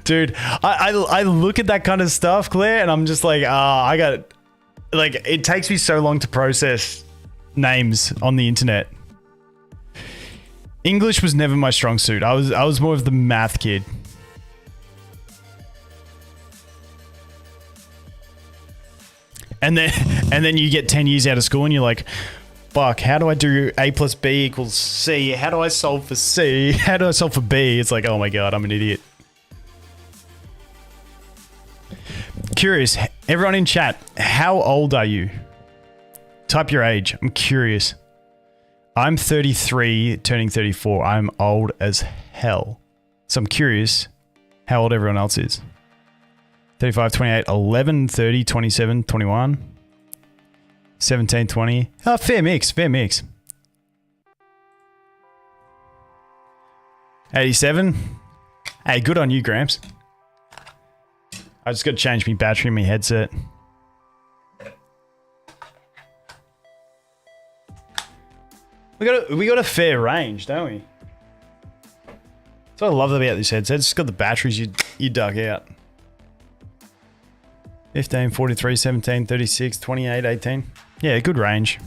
Dude, I look at that kind of stuff, Claire, and I'm just like, I got... Like, it takes me so long to process names on the internet. English was never my strong suit. I was more of the math kid. And then you get 10 years out of school and you're like, fuck, how do I do A plus B equals C? How do I solve for C? How do I solve for B? It's like, oh my god, I'm an idiot. Curious, everyone in chat, how old are you? Type your age. I'm curious. I'm 33, turning 34. I'm old as hell. So I'm curious how old everyone else is. 35, 28, 11, 30, 27, 21, 17, 20. Oh, fair mix, fair mix. 87. Hey, good on you, Gramps. I just got to change my battery in my headset. We got a fair range, don't we? That's what I love about this headset. It's got the batteries you dug out. 15, 43, 17, 36, 28, 18. Yeah, good range.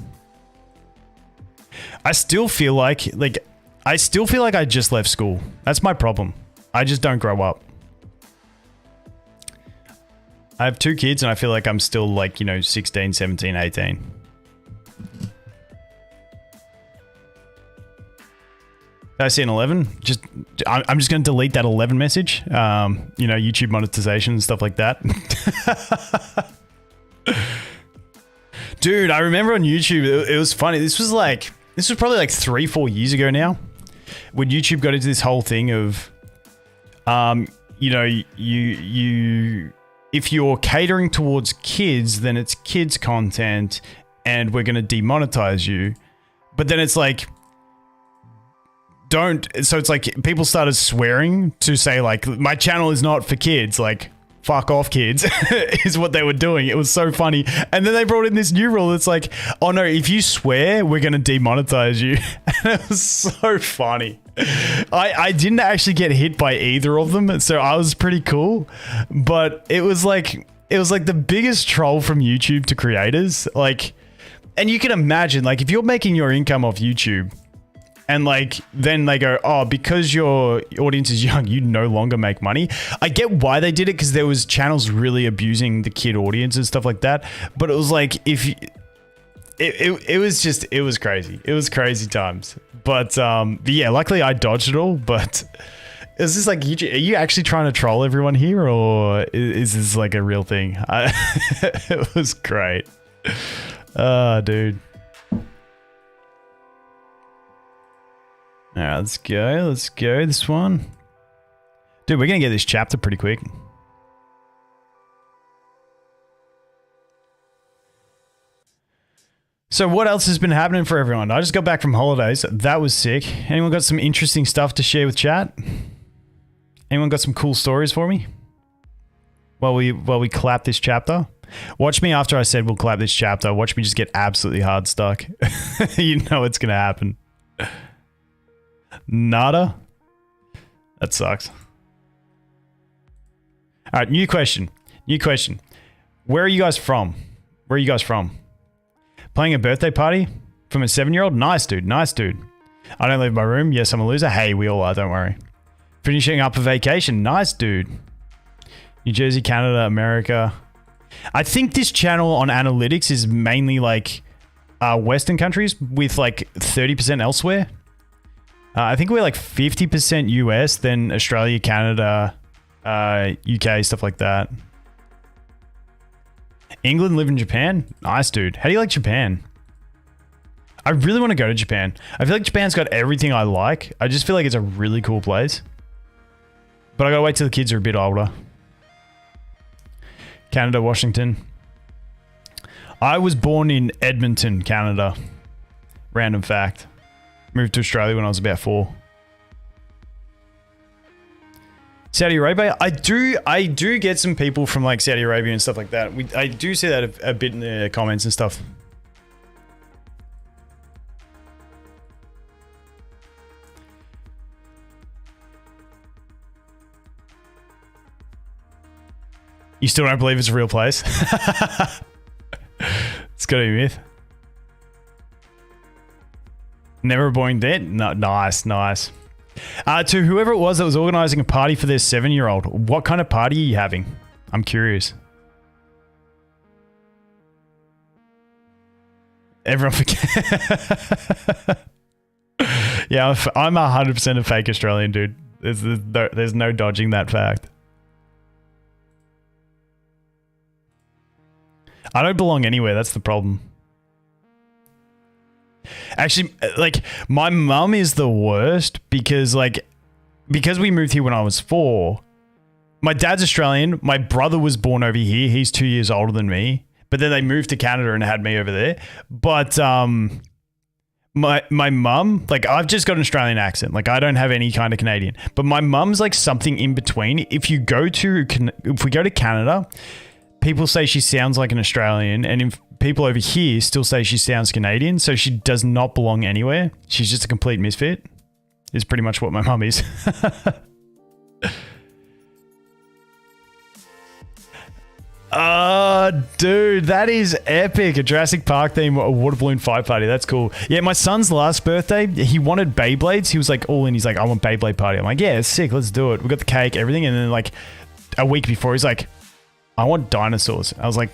I still feel like I just left school. That's my problem. I just don't grow up. I have 2 kids and I feel like I'm still like, you know, 16, 17, 18. Did I see an 11? I'm just going to delete that 11 message. You know, YouTube monetization and stuff like that. Dude, I remember on YouTube, it was funny. This was probably like 3-4 years ago now, when YouTube got into this whole thing of, you know, if you're catering towards kids, then it's kids content and we're going to demonetize you. But then it's like, so it's like people started swearing to say like, my channel is not for kids, like fuck off kids is what they were doing. It was so funny. And then they brought in this new rule that's like, oh no, if you swear, we're going to demonetize you. And it was so funny. I didn't actually get hit by either of them, so I was pretty cool. But it was like the biggest troll from YouTube to creators. Like, and you can imagine, like, if you're making your income off YouTube, and like, then they go, oh, because your audience is young, you no longer make money. I get why they did it, because there was channels really abusing the kid audience and stuff like that. But it was like, it was crazy. It was crazy times. But yeah, luckily I dodged it all. But is this like, are you actually trying to troll everyone here, or is this like a real thing? It was great. Oh, dude. All right, let's go. Let's go. This one. Dude, we're going to get this chapter pretty quick. So what else has been happening for everyone? I just got back from holidays. That was sick. Anyone got some interesting stuff to share with chat? Anyone got some cool stories for me? While we clap this chapter? Watch me after I said we'll clap this chapter. Watch me just get absolutely hard stuck. You know it's going to happen. Nada? That sucks. All right, new question. New question. Where are you guys from? Where are you guys from? Playing a birthday party from a 7-year-old? Nice, dude. Nice, dude. I don't leave my room. Yes, I'm a loser. Hey, we all are. Don't worry. Finishing up a vacation. Nice, dude. New Jersey, Canada, America. I think this channel on analytics is mainly like Western countries with like 30% elsewhere. I think we're like 50% US, then Australia, Canada, UK, stuff like that. England, live in Japan? Nice, dude. How do you like Japan? I really want to go to Japan. I feel like Japan's got everything I like. I just feel like it's a really cool place. But I gotta wait till the kids are a bit older. Canada, Washington. I was born in Edmonton, Canada. Random fact. Moved to Australia when I was about 4. Saudi Arabia. I do get some people from like Saudi Arabia and stuff like that. I do see that a bit in the comments and stuff. You still don't believe it's a real place? It's gotta be a myth. Never a boring debt? No, nice. To whoever it was that was organizing a party for their 7-year-old, what kind of party are you having? I'm curious. Everyone forget. Yeah, I'm 100% a fake Australian, dude. There's no dodging that fact. I don't belong anywhere. That's the problem. Actually, like, my mum is the worst because we moved here when I was 4. My dad's Australian. My brother was born over here. He's 2 years older than me. But then they moved to Canada and had me over there. But my mum, like, I've just got an Australian accent. Like, I don't have any kind of Canadian. But my mum's like something in between. If we go to Canada, people say she sounds like an Australian, and if people over here still say she sounds Canadian, so she does not belong anywhere. She's just a complete misfit, is pretty much what my mum is. Dude, that is epic. A Jurassic Park theme, a water balloon fight party. That's cool. Yeah, my son's last birthday, he wanted Beyblades. He was like all in. He's like, I want Beyblade party. I'm like, yeah, it's sick. Let's do it. We got the cake, everything. And then like a week before, he's like, I want dinosaurs. I was like,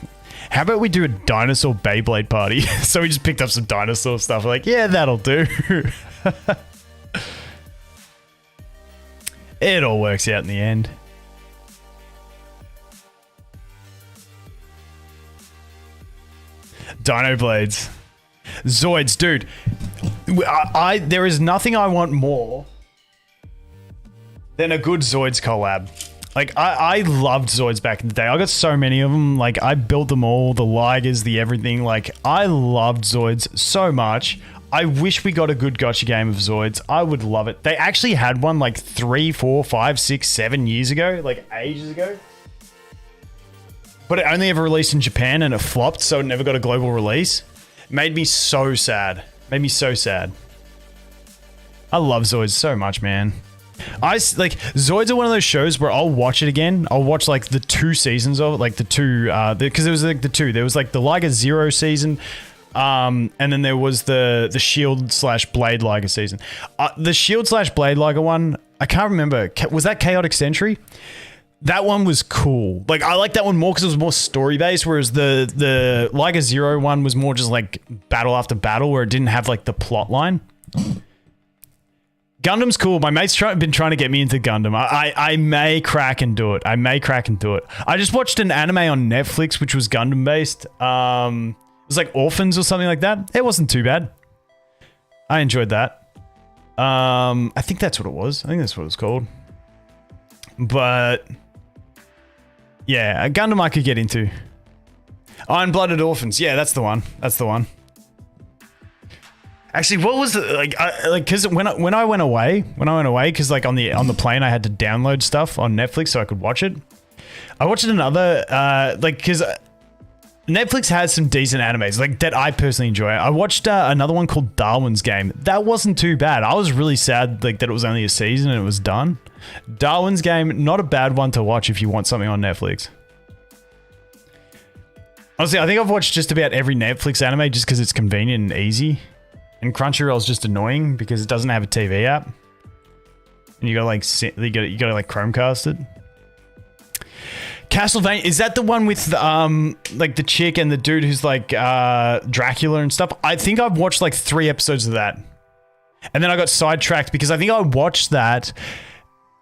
how about we do a dinosaur Beyblade party? So we just picked up some dinosaur stuff. We're like, yeah, that'll do. It all works out in the end. Dino Blades. Zoids, dude. There is nothing I want more than a good Zoids collab. Like, I loved Zoids back in the day. I got so many of them. Like, I built them all. The Ligers, the everything. Like, I loved Zoids so much. I wish we got a good gotcha game of Zoids. I would love it. They actually had one like 3, 4, 5, 6, 7 years ago. Like, ages ago. But it only ever released in Japan and it flopped, so it never got a global release. It made me so sad. Made me so sad. I love Zoids so much, man. Zoids are one of those shows where I'll watch it again. I'll watch like the 2 seasons of it, like the 2, because there was like the 2. There was like the Liger Zero season, and then there was the Shield/Blade Liger season. The Shield/Blade Liger one, I can't remember. Was that Chaotic Sentry? That one was cool. Like, I like that one more because it was more story based, whereas the Liger Zero one was more just like battle after battle, where it didn't have like the plot line. Gundam's cool. My mate's been trying to get me into Gundam. I may crack and do it. I just watched an anime on Netflix, which was Gundam based. It was like Orphans or something like that. It wasn't too bad. I enjoyed that. I think that's what it was. I think that's what it was called. But yeah, a Gundam I could get into. Iron-Blooded Orphans. Yeah, that's the one. That's the one. Actually, what was it like? Because when I went away, because like on the plane I had to download stuff on Netflix so I could watch it. I watched another because Netflix has some decent animes like that I personally enjoy. I watched another one called Darwin's Game. That wasn't too bad. I was really sad like that it was only a season and it was done. Darwin's Game, not a bad one to watch if you want something on Netflix. Honestly, I think I've watched just about every Netflix anime just because it's convenient and easy. And Crunchyroll's just annoying because it doesn't have a TV app. And you gotta like Chromecast it. Castlevania, is that the one with like the chick and the dude who's like Dracula and stuff? I think I've watched like 3 episodes of that. And then I got sidetracked because I think I watched that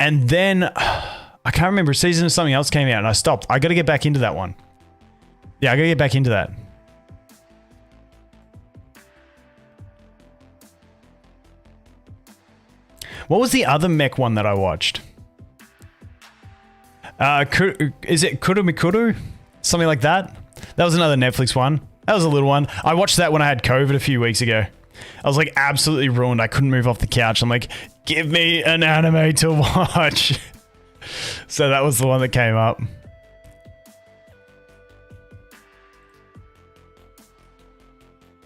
and then I can't remember, a season of something else came out and I stopped. I gotta get back into that one. Yeah, I gotta get back into that. What was the other mech one that I watched? Is it Kurumikuru? Something like that? That was another Netflix one. That was a little one. I watched that when I had COVID a few weeks ago. I was like absolutely ruined. I couldn't move off the couch. I'm like, give me an anime to watch. So that was the one that came up.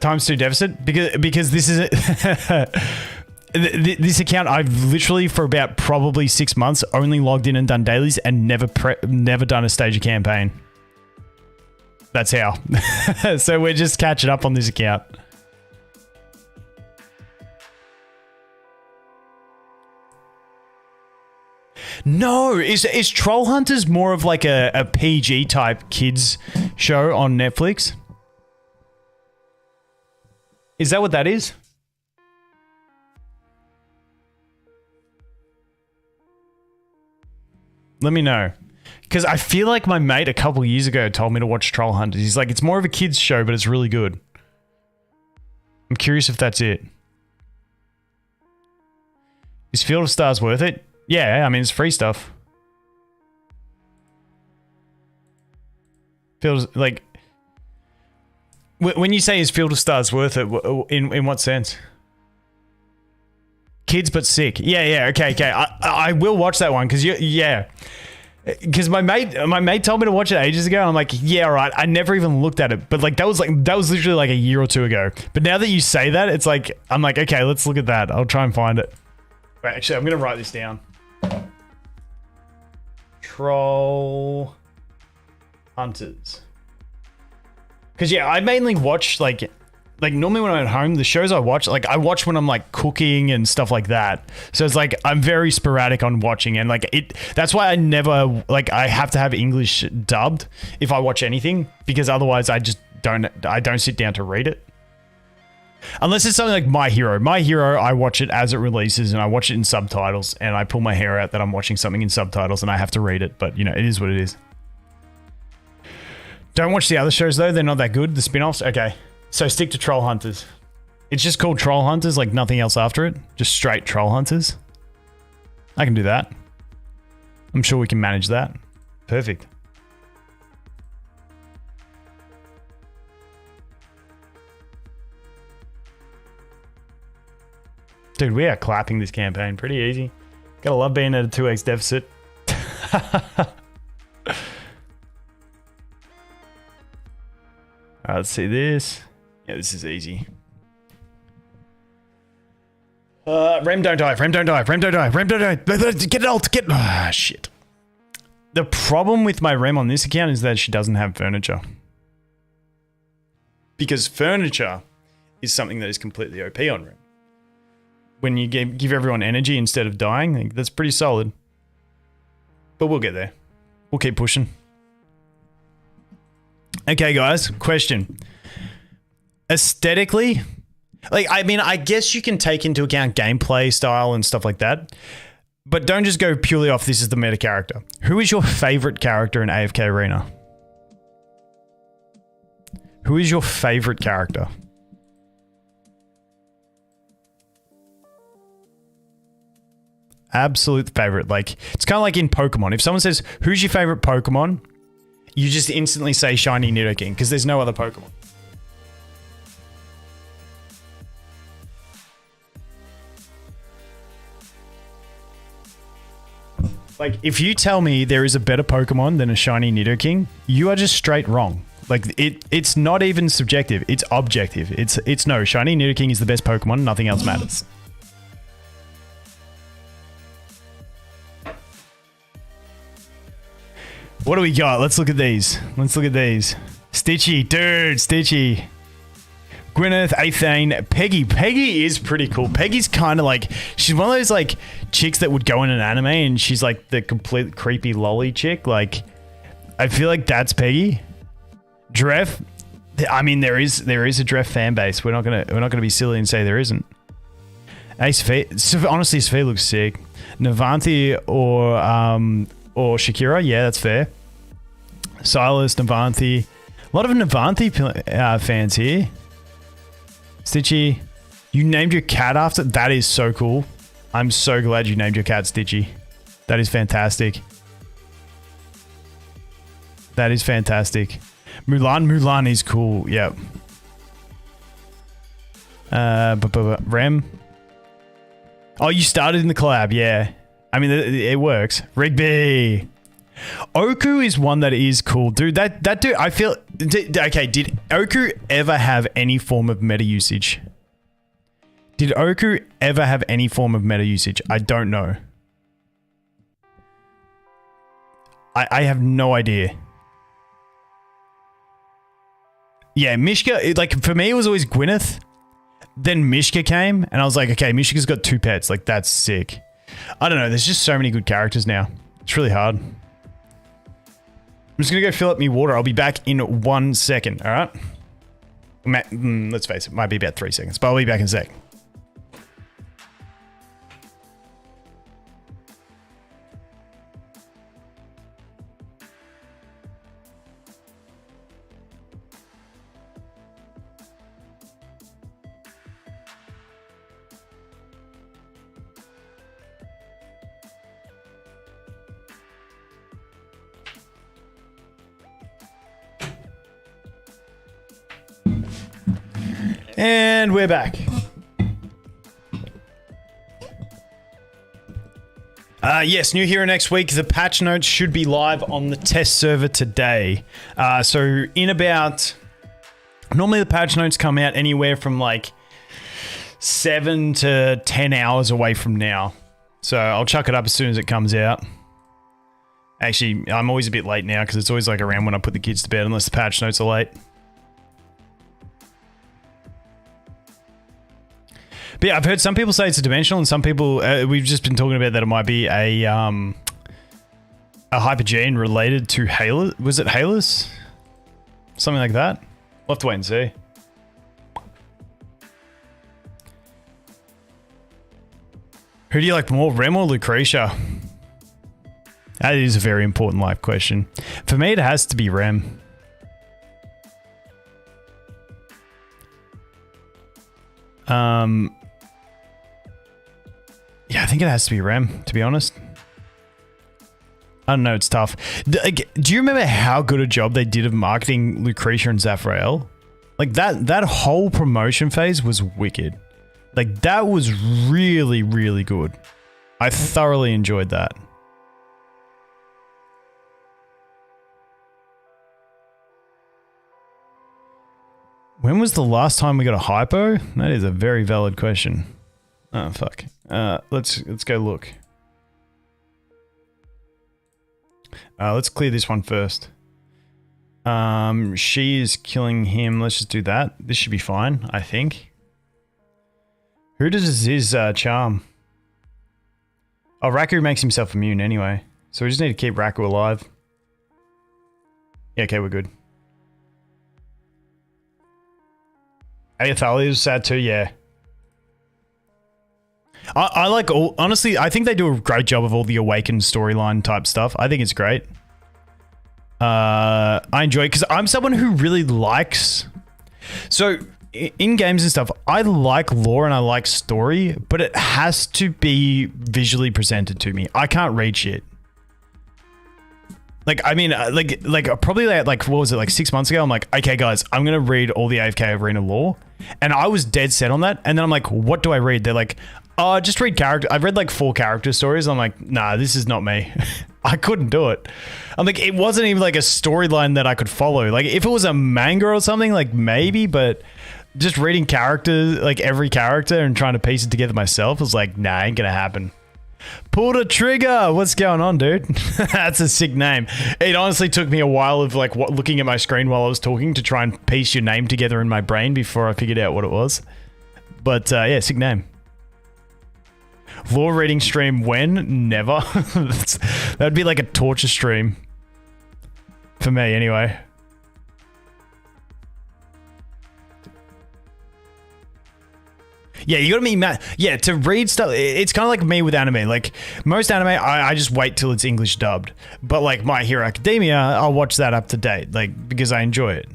×2 deficit because this is this account I've literally for about probably 6 months only logged in and done dailies and never done a stage of campaign. That's how. So we're just catching up on this account. No, is Troll Hunters more of like a PG type kids show on Netflix? Is that what that is? Let me know. Because I feel like my mate a couple years ago told me to watch Troll Hunters. He's like, it's more of a kids show, but it's really good. I'm curious if that's it. Is Field of Stars worth it? Yeah, I mean, it's free stuff. Feels like... When you say is Field of Stars worth it, in what sense? Kids but sick. Yeah, okay. I will watch that one because yeah. Because my mate told me to watch it ages ago. And I'm like, yeah, all right. I never even looked at it, but like that was literally like a year or two ago. But now that you say that, it's like I'm like, okay, let's look at that. I'll try and find it. Wait, actually, I'm gonna write this down. Troll Hunters. Because yeah, I mainly watch like normally when I'm at home, the shows I watch when I'm like cooking and stuff like that. So it's like I'm very sporadic on watching and like that's why I never like I have to have English dubbed if I watch anything because otherwise I just don't sit down to read it. Unless it's something like My Hero. My Hero, I watch it as it releases and I watch it in subtitles and I pull my hair out that I'm watching something in subtitles and I have to read it, but you know, it is what it is. Don't watch the other shows though, they're not that good, the spin-offs. Okay, so stick to Troll Hunters. It's just called Troll Hunters, like nothing else after it. Just straight Troll Hunters. I can do that. I'm sure we can manage that. Perfect. Dude, we are clapping this campaign pretty easy. Gotta love being at a 2x deficit. Alright, let's see this. Yeah, this is easy. Rem don't die, Rem don't die, Rem don't die, Rem don't die. Get it alt, get... Ah, shit. The problem with my Rem on this account is that she doesn't have furniture. Because furniture is something that is completely OP on Rem. When you give everyone energy instead of dying, like, that's pretty solid. But we'll get there. We'll keep pushing. Okay, guys, question. Aesthetically, like, I mean, I guess you can take into account gameplay style and stuff like that, but don't just go purely off this is the meta character. Who is your favorite character in AFK Arena? Who is your favorite character? Absolute favorite. Like, it's kind of like in Pokemon. If someone says, who's your favorite Pokemon? You just instantly say Shiny Nidoking because there's no other Pokemon. Like, if you tell me there is a better Pokemon than a Shiny Nidoking, you are just straight wrong. Like, it's not even subjective. It's objective. It's no, Shiny Nidoking is the best Pokemon. Nothing else matters. What do we got? Let's look at these. Let's look at these. Stitchy. Dude, Stitchy. Gwyneth, Athane, Peggy. Peggy is pretty cool. Peggy's kind of like... She's one of those, like, chicks that would go in an anime and she's, like, the complete creepy lolly chick. Like, I feel like that's Peggy. Dref. I mean, there is a Dref fan base. We're not gonna be silly and say there isn't. Sophia, honestly, Sophia looks sick. Navanthi or Shakira, yeah, that's fair. Silas, Navanthi. A lot of Navanthi fans here. Stitchy, you named your cat after... That is so cool. I'm so glad you named your cat Stitchy. That is fantastic. That is fantastic. Mulan is cool, yep. Rem. Oh, you started in the collab, yeah. I mean, it works. Rigby. Oku is one that is cool, dude. That dude, I feel... Okay, did Oku ever have any form of meta usage? Did Oku ever have any form of meta usage? I don't know. I have no idea. Yeah, Mishka, like, for me, it was always Gwyneth. Then Mishka came, and I was like, okay, Mishka's got 2 pets. Like, that's sick. I don't know. There's just so many good characters now. It's really hard. I'm just going to go fill up me water. I'll be back in 1 second, all right? Let's face it, might be about 3 seconds, but I'll be back in a sec. And we're back. Yes, new hero next week. The patch notes should be live on the test server today. So in about... Normally the patch notes come out anywhere from like 7 to 10 hours away from now. So I'll chuck it up as soon as it comes out. Actually, I'm always a bit late now because it's always like around when I put the kids to bed unless the patch notes are late. But yeah, I've heard some people say it's a dimensional, and some people we've just been talking about that it might be a hypergene related to Halus. Was it Halus? Something like that. We'll have to wait and see. Who do you like more, Rem or Lucretia? That is a very important life question. For me, it has to be Rem. Yeah, I think it has to be Rem, to be honest. I don't know, it's tough. Do you remember how good a job they did of marketing Lucretia and Zafrael? Like, that whole promotion phase was wicked. Like, that was really, really good. I thoroughly enjoyed that. When was the last time we got a hypo? That is a very valid question. Oh, fuck. Let's go look. Let's clear this one first. She is killing him. Let's just do that. This should be fine, I think. Who does his charm? Oh, Raku makes himself immune anyway. So we just need to keep Raku alive. Yeah, okay, we're good. Athalia is sad too, yeah. I like all, honestly, I think they do a great job of all the Awakened storyline type stuff. I think it's great. I enjoy it because I'm someone who really likes... So, in games and stuff, I like lore and I like story, but it has to be visually presented to me. I can't read shit. Like, I mean, like probably like, what was it, like 6 months ago? I'm like, okay, guys, I'm going to read all the AFK Arena lore. And I was dead set on that. And then I'm like, what do I read? They're like, oh, just read character. I've read like 4 character stories. I'm like, nah, this is not me. I couldn't do it. I'm like, it wasn't even like a storyline that I could follow. Like, if it was a manga or something, like maybe, but just reading characters, like every character and trying to piece it together myself was like, nah, ain't going to happen. Pull the trigger. What's going on, dude? That's a sick name. It honestly took me a while of like looking at my screen while I was talking to try and piece your name together in my brain before I figured out what it was. But yeah, sick name. Lore reading stream when? Never. That'd be like a torture stream. For me, anyway. Yeah, you gotta be mad. Yeah, to read stuff, it's kind of like me with anime. Like, most anime, I just wait till it's English dubbed. But like My Hero Academia, I'll watch that up to date, like, because I enjoy it.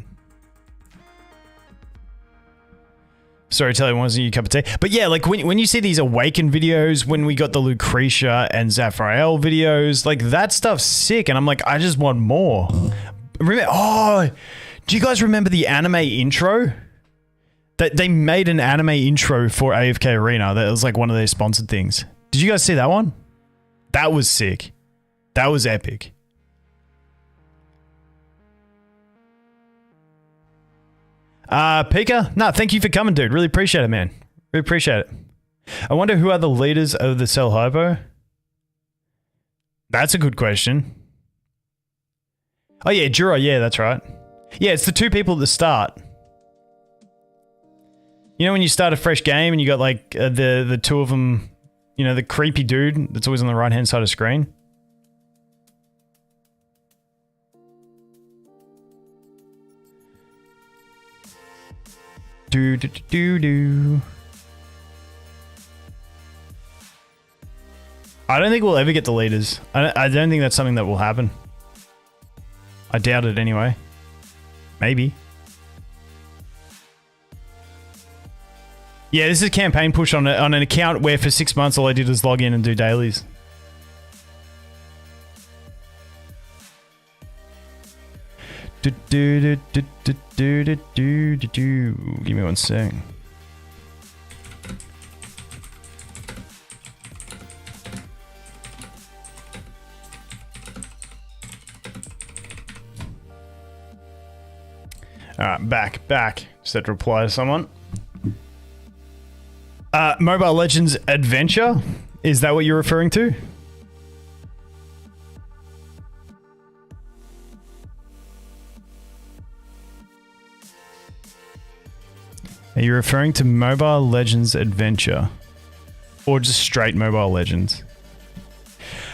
Storytelling wasn't your cup of tea. But yeah, like when you see these Awakened videos, when we got the Lucretia and Zafrael videos, like that stuff's sick. And I'm like, I just want more. Remember, oh, do you guys remember the anime intro? They made an anime intro for AFK Arena. That was like one of their sponsored things. Did you guys see that one? That was sick. That was epic. Pika, no, thank you for coming, dude. Really appreciate it, man. Really appreciate it. I wonder who are the leaders of the Cell Hypo? That's a good question. Oh yeah, Jura, yeah, that's right. Yeah, it's the two people at the start. You know when you start a fresh game and you got like the two of them, you know, the creepy dude that's always on the right-hand side of the screen? Do do do do do. I don't think we'll ever get the leaders. I don't think that's something that will happen. I doubt it anyway. Maybe. Yeah, this is a campaign push on an account where for 6 months all I did was log in and do dailies. Do do do do do do do do do. Give me one sec. Alright, back. Just had to reply to someone. Mobile Legends Adventure? Is that what you're referring to? Are you referring to Mobile Legends Adventure? Or just straight Mobile Legends?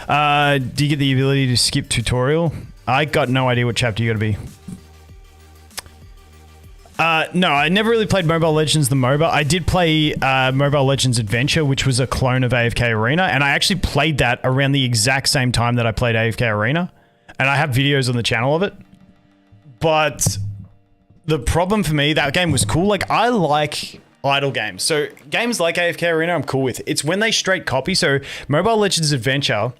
Do you get the ability to skip tutorial? I got no idea what chapter you gotta be. No, I never really played Mobile Legends the MOBA. I did play Mobile Legends Adventure, which was a clone of AFK Arena, and I actually played that around the exact same time that I played AFK Arena, and I have videos on the channel of it. But the problem for me, that game was cool. Like, I like idle games. So games like AFK Arena, I'm cool with. It's when they straight copy. So Mobile Legends Adventure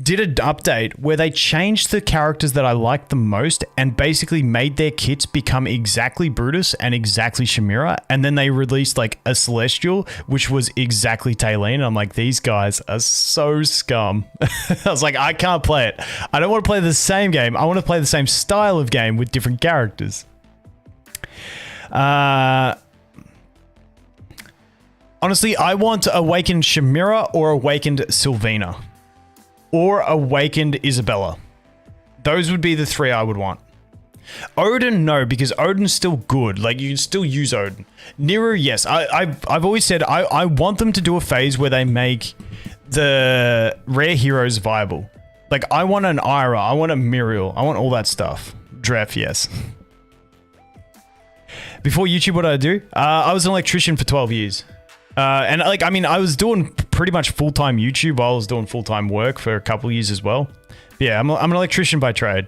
did an update where they changed the characters that I liked the most and basically made their kits become exactly Brutus and exactly Shamira. And then they released like a Celestial, which was exactly Taylene. I'm like, these guys are so scum. I was like, I can't play it. I don't want to play the same game. I want to play the same style of game with different characters. Honestly, I want Awakened Shamira or Awakened Sylvina. Or Awakened Isabella. Those would be the three I would want. Odin, no, because Odin's still good. Like, you can still use Odin. Niru, yes. I've always said I want them to do a phase where they make the rare heroes viable. Like, I want an Ira. I want a Muriel. I want all that stuff. Dref, yes. Before YouTube, what did I do? I was an electrician for 12 years. And like, I mean, I was doing pretty much full-time YouTube while I was doing full-time work for a couple of years as well. But yeah, I'm an electrician by trade.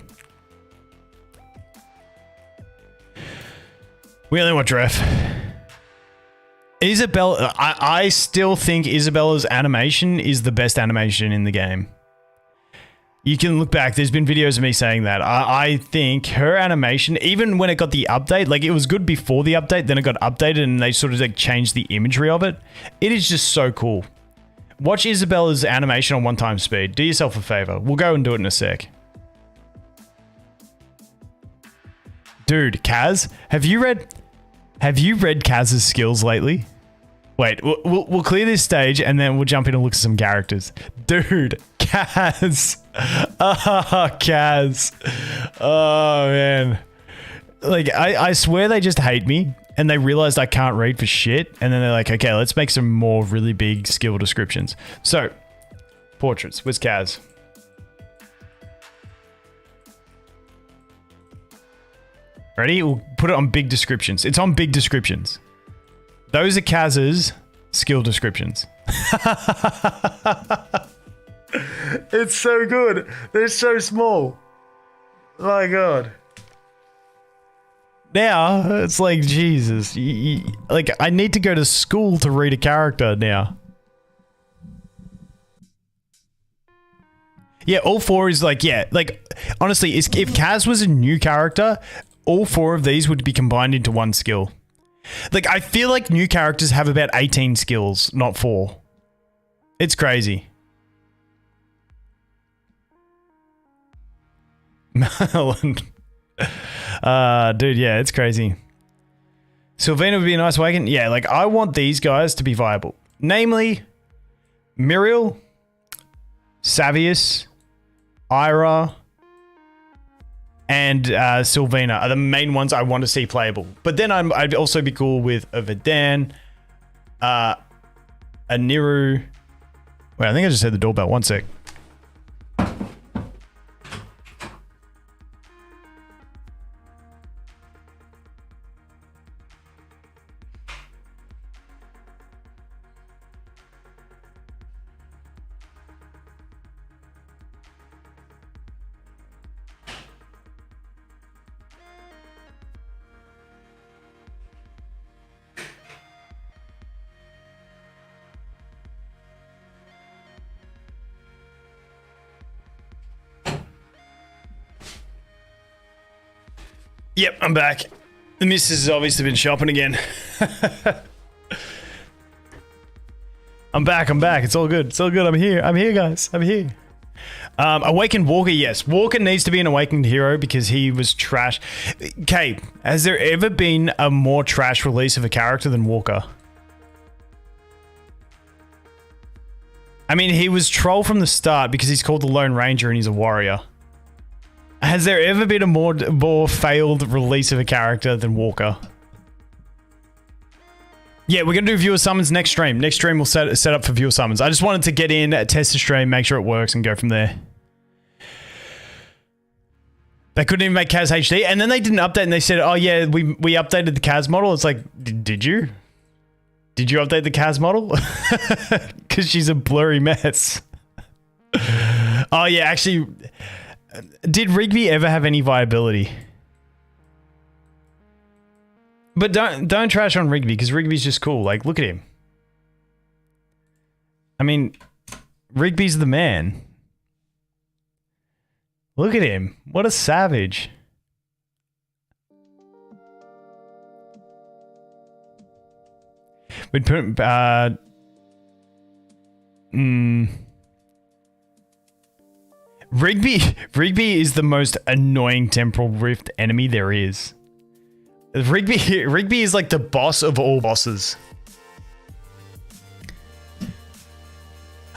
We only want Dref. Isabella, I still think Isabella's animation is the best animation in the game. You can look back, there's been videos of me saying that. I think her animation, even when it got the update, like it was good before the update, then it got updated and they sort of like changed the imagery of it. It is just so cool. Watch Isabella's animation on 1x speed. Do yourself a favor. We'll go and do it in a sec. Dude, Kaz, have you read Kaz's skills lately? Wait, we'll clear this stage and then we'll jump in and look at some characters. Dude, Kaz. Oh, Kaz. Oh, man. Like, I swear they just hate me and they realized I can't read for shit. And then they're like, okay, let's make some more really big skill descriptions. So, portraits. Where's Kaz? Ready? We'll put it on big descriptions. It's on big descriptions. Those are Kaz's skill descriptions. It's so good. They're so small. My God. Now, it's like, Jesus. Like, I need to go to school to read a character now. Yeah, all four is like, yeah, like, honestly, if Kaz was a new character, all four of these would be combined into one skill. Like, I feel like new characters have about 18 skills, not 4. It's crazy. Dude, yeah, it's crazy. Sylvina would be a nice awaken. Yeah, like I want these guys to be viable. Namely, Muriel, Savius, Ira, and Sylvina are the main ones I want to see playable. But then I'd also be cool with a Verdan, a Niru. Wait, I think I just heard the doorbell. One sec. Yep, I'm back. The missus has obviously been shopping again. I'm back. It's all good. I'm here, guys. I'm here. Awakened Walker, yes. Walker needs to be an awakened hero because he was trash. Okay, has there ever been a more trash release of a character than Walker? I mean, he was troll from the start because he's called the Lone Ranger and he's a warrior. Has there ever been a more failed release of a character than Walker? Yeah, we're going to do viewer summons next stream. Next stream we'll set up for viewer summons. I just wanted to get in, test the stream, make sure it works, and go from there. They couldn't even make Kaz HD, and then they did an update and they said, oh yeah, we updated the Kaz model. It's like, did you? Did you update the Kaz model? Because she's a blurry mess. Oh yeah, actually... Did Rigby ever have any viability? But don't trash on Rigby because Rigby's just cool. Like, look at him. I mean, Rigby's the man. Look at him. What a savage. We'd put Rigby is the most annoying Temporal Rift enemy there is. Rigby is like the boss of all bosses.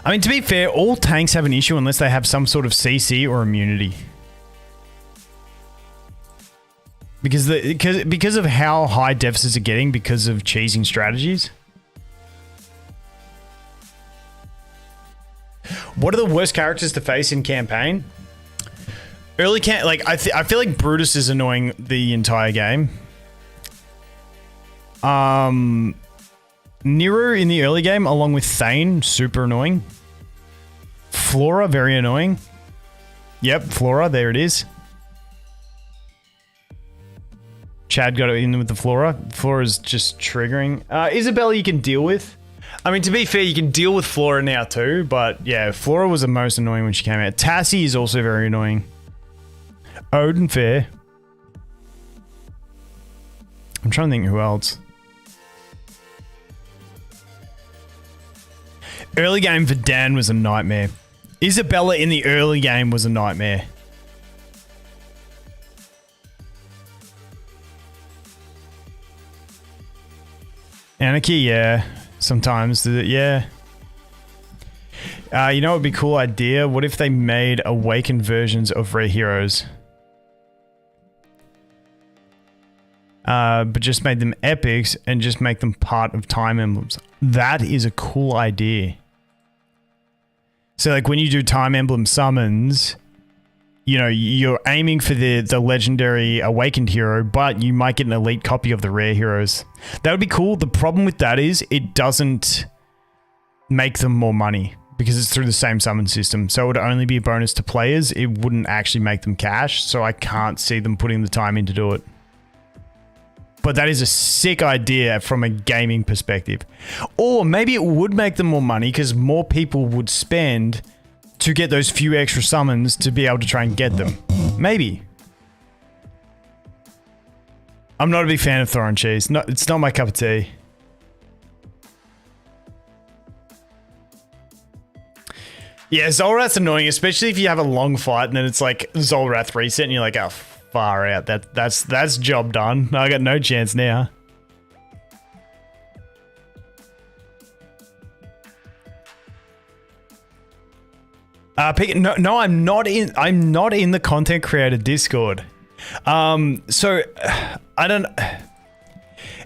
I mean, to be fair, all tanks have an issue unless they have some sort of CC or immunity. Because of how high deficits are getting because of cheesing strategies. What are the worst characters to face in campaign? Early I feel like Brutus is annoying the entire game. Nero in the early game, along with Thane, super annoying. Flora, very annoying. Yep, Flora, there it is. Chad got it in with the Flora. Flora's just triggering. Isabella you can deal with. I mean, to be fair, you can deal with Flora now too, but yeah, Flora was the most annoying when she came out. Tassie is also very annoying. Odin fair. I'm trying to think who else. Early game for Dan was a nightmare. Isabella in the early game was a nightmare. Anarchy, yeah. Sometimes, yeah. You know what would be a cool idea? What if they made awakened versions of rare heroes? But just made them epics and just make them part of time emblems. That is a cool idea. So like when you do time emblem summons, you know, you're aiming for the legendary awakened hero, but you might get an elite copy of the rare heroes. That would be cool. The problem with that is it doesn't make them more money because it's through the same summon system. So it would only be a bonus to players. It wouldn't actually make them cash. So I can't see them putting the time in to do it. But that is a sick idea from a gaming perspective. Or maybe it would make them more money because more people would spend to get those few extra summons to be able to try and get them. Maybe. I'm not a big fan of Thorin cheese. No, it's not my cup of tea. Yeah, Zolrath's annoying, especially if you have a long fight and then it's like Zolrath reset and you're like, oh, far out. That's job done. I got no chance now. No, I'm not in the content creator Discord. So I don't.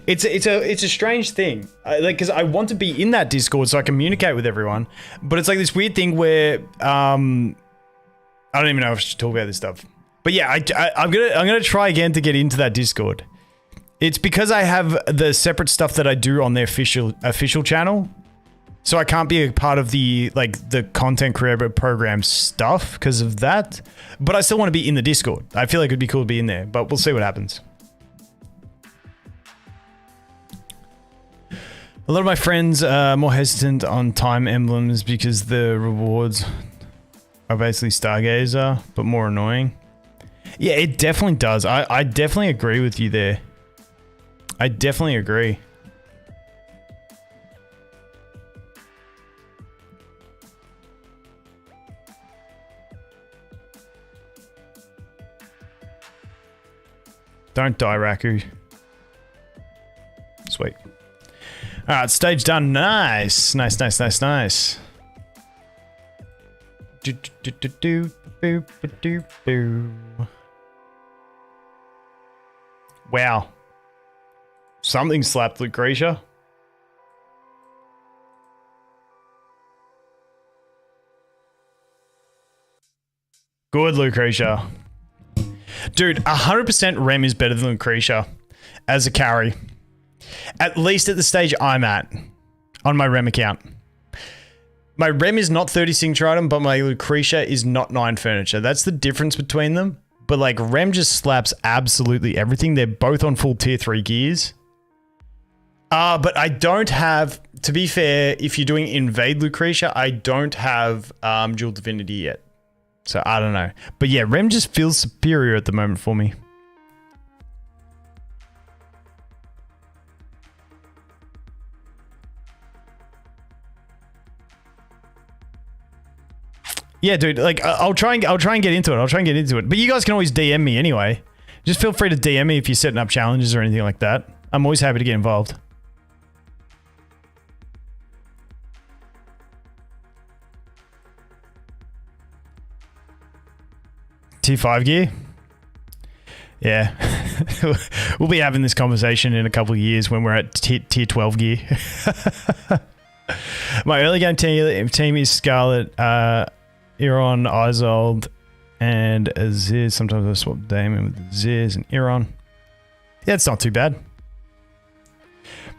It's a strange thing, like, because I want to be in that Discord so I communicate with everyone, but it's like this weird thing where I don't even know if I should talk about this stuff. But yeah, I'm gonna try again to get into that Discord. It's because I have the separate stuff that I do on their official channel, so I can't be a part of the content creator program stuff because of that. But I still want to be in the Discord. I feel like it'd be cool to be in there, but we'll see what happens. A lot of my friends are more hesitant on time emblems because the rewards are basically Stargazer, but more annoying. Yeah, it definitely does. I definitely agree with you there. I definitely agree. Don't die, Raku. Sweet. Alright, stage done. Nice. Nice. Wow. Something slapped Lucretia. Good, Lucretia. Dude, 100% Rem is better than Lucretia as a carry. At least at the stage I'm at on my Rem account. My Rem is not 30 signature item, but my Lucretia is not 9 furniture. That's the difference between them. But like Rem just slaps absolutely everything. They're both on full tier 3 gears. But I don't have, to be fair, if you're doing Invade Lucretia, I don't have Dual Divinity yet. So I don't know. But yeah, Rem just feels superior at the moment for me. Yeah, dude, like I'll try and get into it. But you guys can always DM me anyway. Just feel free to DM me if you're setting up challenges or anything like that. I'm always happy to get involved. Tier 5 gear? Yeah. We'll be having this conversation in a couple of years when we're at tier 12 gear. My early game team is Scarlet, Iron, Isold, and Aziz. Sometimes I swap Damon with Aziz and Iron. Yeah, it's not too bad.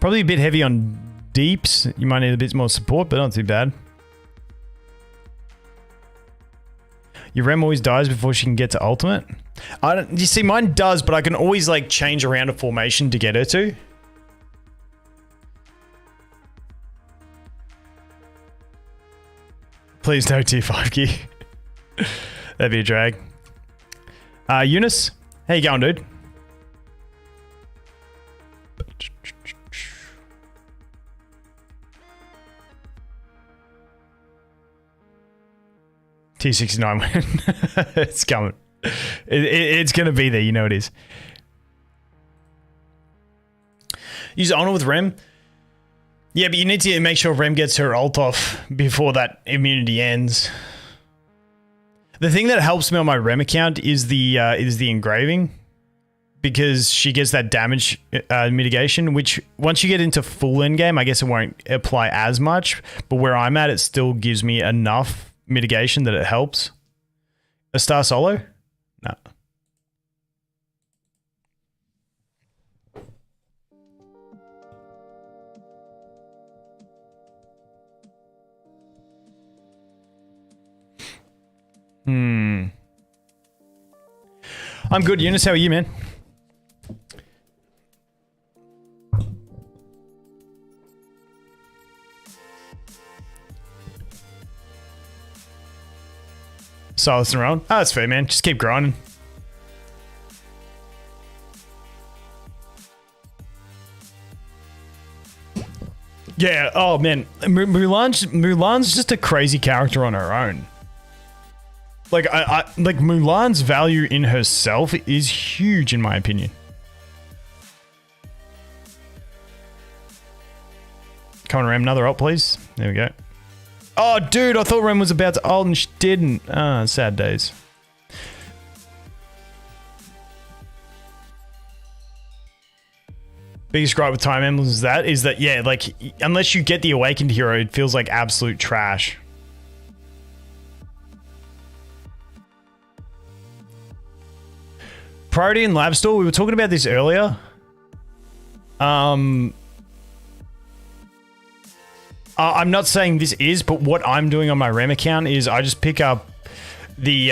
Probably a bit heavy on deeps. You might need a bit more support, but not too bad. Your Rem always dies before she can get to ultimate. You see, mine does, but I can always like change around a formation to get her to. Please no tier 5 gear. That'd be a drag. Eunice, how you going, dude? T69 win. It's coming. It's going to be there. You know it is. Use Honor with Rem. Yeah, but you need to make sure Rem gets her ult off before that immunity ends. The thing that helps me on my Rem account is the engraving, because she gets that damage mitigation, which once you get into full endgame, I guess it won't apply as much, but where I'm at, it still gives me enough mitigation that it helps. A star solo? No. I'm good, Eunice. How are you, man? Silas and Rowan. Oh, that's fair, man. Just keep grinding. Yeah. Oh man, Mulan's just a crazy character on her own. Like like Mulan's value in herself is huge in my opinion. Come on, Rem, another ult, please. There we go. Oh, dude, I thought Rem was about to ult and she didn't. Ah, sad days. Biggest gripe with Time Emblems is that, yeah, like, unless you get the Awakened hero, it feels like absolute trash. Priority in Lab Store, we were talking about this earlier. I'm not saying this is, but what I'm doing on my Rem account is I just pick up the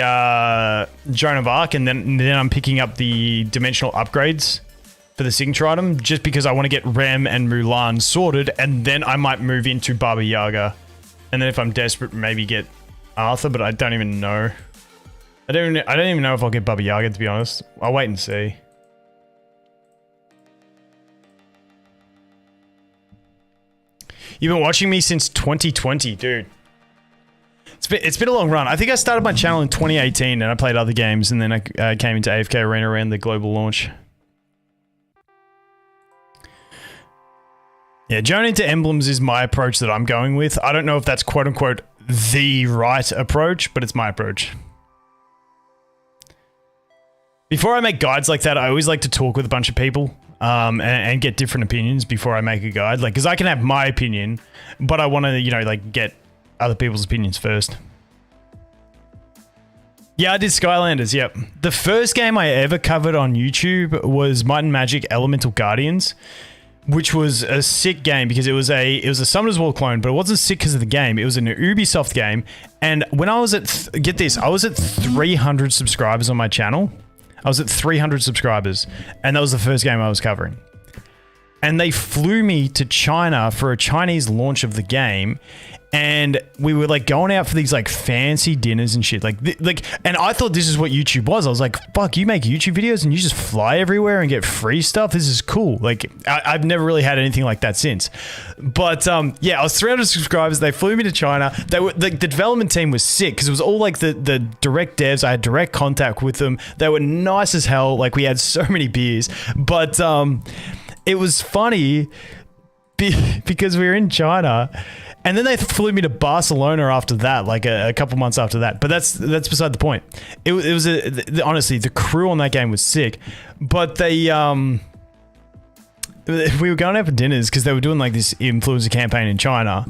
Joan of Arc and then I'm picking up the dimensional upgrades for the signature item just because I want to get Rem and Mulan sorted, and then I might move into Baba Yaga. And then if I'm desperate, maybe get Arthur, but I don't even know. I don't even know if I'll get Baba Yaga, to be honest. I'll wait and see. You've been watching me since 2020, dude. It's been a long run. I think I started my channel in 2018 and I played other games, and then I came into AFK Arena around the global launch. Yeah, Joan into emblems is my approach that I'm going with. I don't know if that's quote-unquote the right approach, but it's my approach. Before I make guides like that, I always like to talk with a bunch of people and get different opinions before I make a guide. Like, because I can have my opinion, but I want to, you know, like, get other people's opinions first. Yeah, I did Skylanders, yep. The first game I ever covered on YouTube was Might and Magic Elemental Guardians, which was a sick game because it was a Summoner's War clone, but it wasn't sick because of the game. It was an Ubisoft game, and when I was at get this, I was at 300 subscribers on my channel. I was at 300 subscribers, and that was the first game I was covering. And they flew me to China for a Chinese launch of the game, and we were like going out for these like fancy dinners and shit. Like, and I thought this is what YouTube was. I was like, fuck, you make YouTube videos and you just fly everywhere and get free stuff? This is cool. Like, I've never really had anything like that since. But yeah, I was 300 subscribers. They flew me to China. They were the development team was sick because it was all like the direct devs. I had direct contact with them. They were nice as hell. Like, we had so many beers. But it was funny because we were in China. And then they flew me to Barcelona after that, like a couple months after that. But that's beside the point. It was honestly, the crew on that game was sick. But they we were going out for dinners because they were doing like this influencer campaign in China.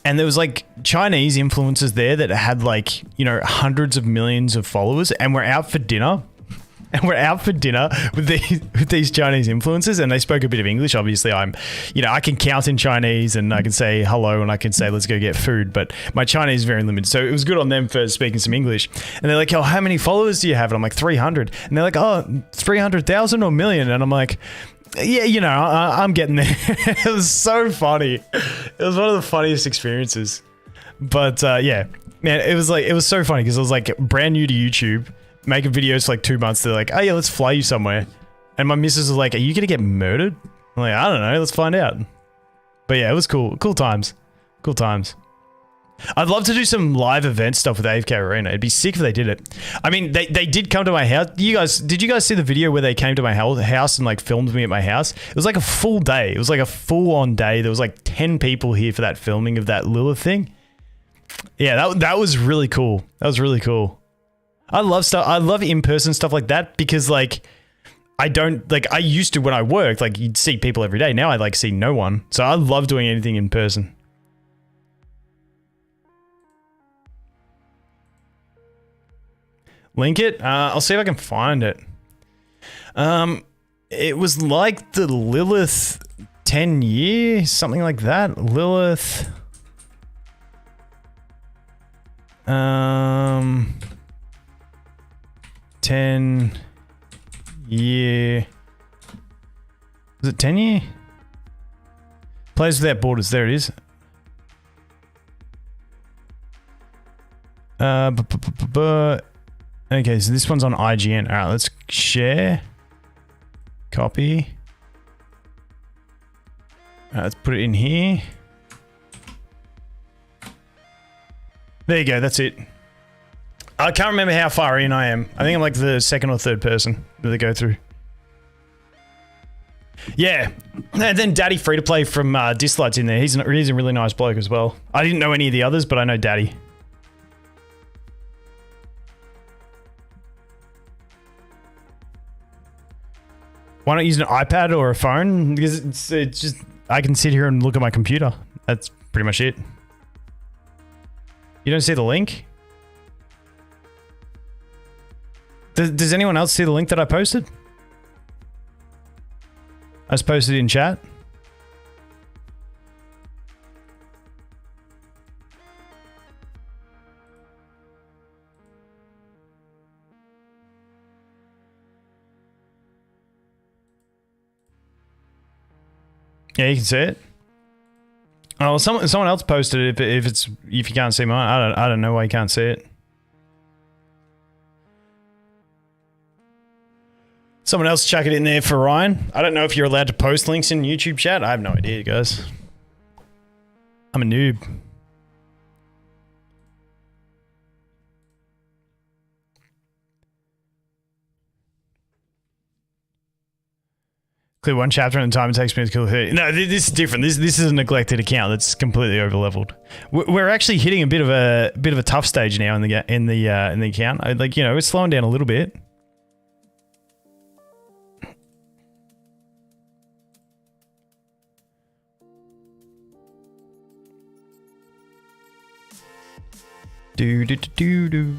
And there was like Chinese influencers there that had like, you know, hundreds of millions of followers, and we're out for dinner. And we're out for dinner with these Chinese influencers, and they spoke a bit of English. Obviously, I can count in Chinese, and I can say hello, and I can say let's go get food, but my Chinese is very limited. So it was good on them for speaking some English. And they're like, oh, how many followers do you have? And I'm like, 300. And they're like, oh, 300,000 or million? And I'm like, yeah, you know, I'm getting there. It was so funny. It was one of the funniest experiences. But yeah, man, it was so funny because I was like brand new to YouTube, making videos for like 2 months. They're like, oh yeah, let's fly you somewhere. And my missus was like, are you gonna get murdered? I'm like, I don't know, let's find out. But yeah, it was cool. Cool times. Cool times. I'd love to do some live event stuff with AFK Arena. It'd be sick if they did it. I mean, they did come to my house. Did you guys see the video where they came to my house and like filmed me at my house? It was like a full day. It was like a full-on day. There was like 10 people here for that filming of that Lilith thing. Yeah, that was really cool. That was really cool. I love stuff. I love in-person stuff like that because like I used to when I worked, like you'd see people every day. Now I like see no one. So I love doing anything in person. Link it? I'll see if I can find it. It was like the Lilith 10 year, something like that. Lilith. 10 year. Was it 10 year? Players Without Borders. There it is. Okay, so this one's on IGN. All right, let's share. Copy. Let's put it in here. There you go, that's it. I can't remember how far in I am. I think I'm like the second or third person that they go through. Yeah, and then Daddy Free to Play from Dislight's in there. He's a really nice bloke as well. I didn't know any of the others, but I know Daddy. Why not use an iPad or a phone? Because it's just, I can sit here and look at my computer. That's pretty much it. You don't see the link? Does anyone else see the link that I posted? I just posted it in chat. Yeah, you can see it. Oh, well, someone else posted it. If you can't see mine, I don't know why you can't see it. Someone else chuck it in there for Ryan. I don't know if you're allowed to post links in YouTube chat. I have no idea, guys. I'm a noob. Clear one chapter and the time it takes me to kill 30. No, this is different. This is a neglected account that's completely overleveled. We're actually hitting a bit of a tough stage now in the account. It's slowing down a little bit. Do do do do do.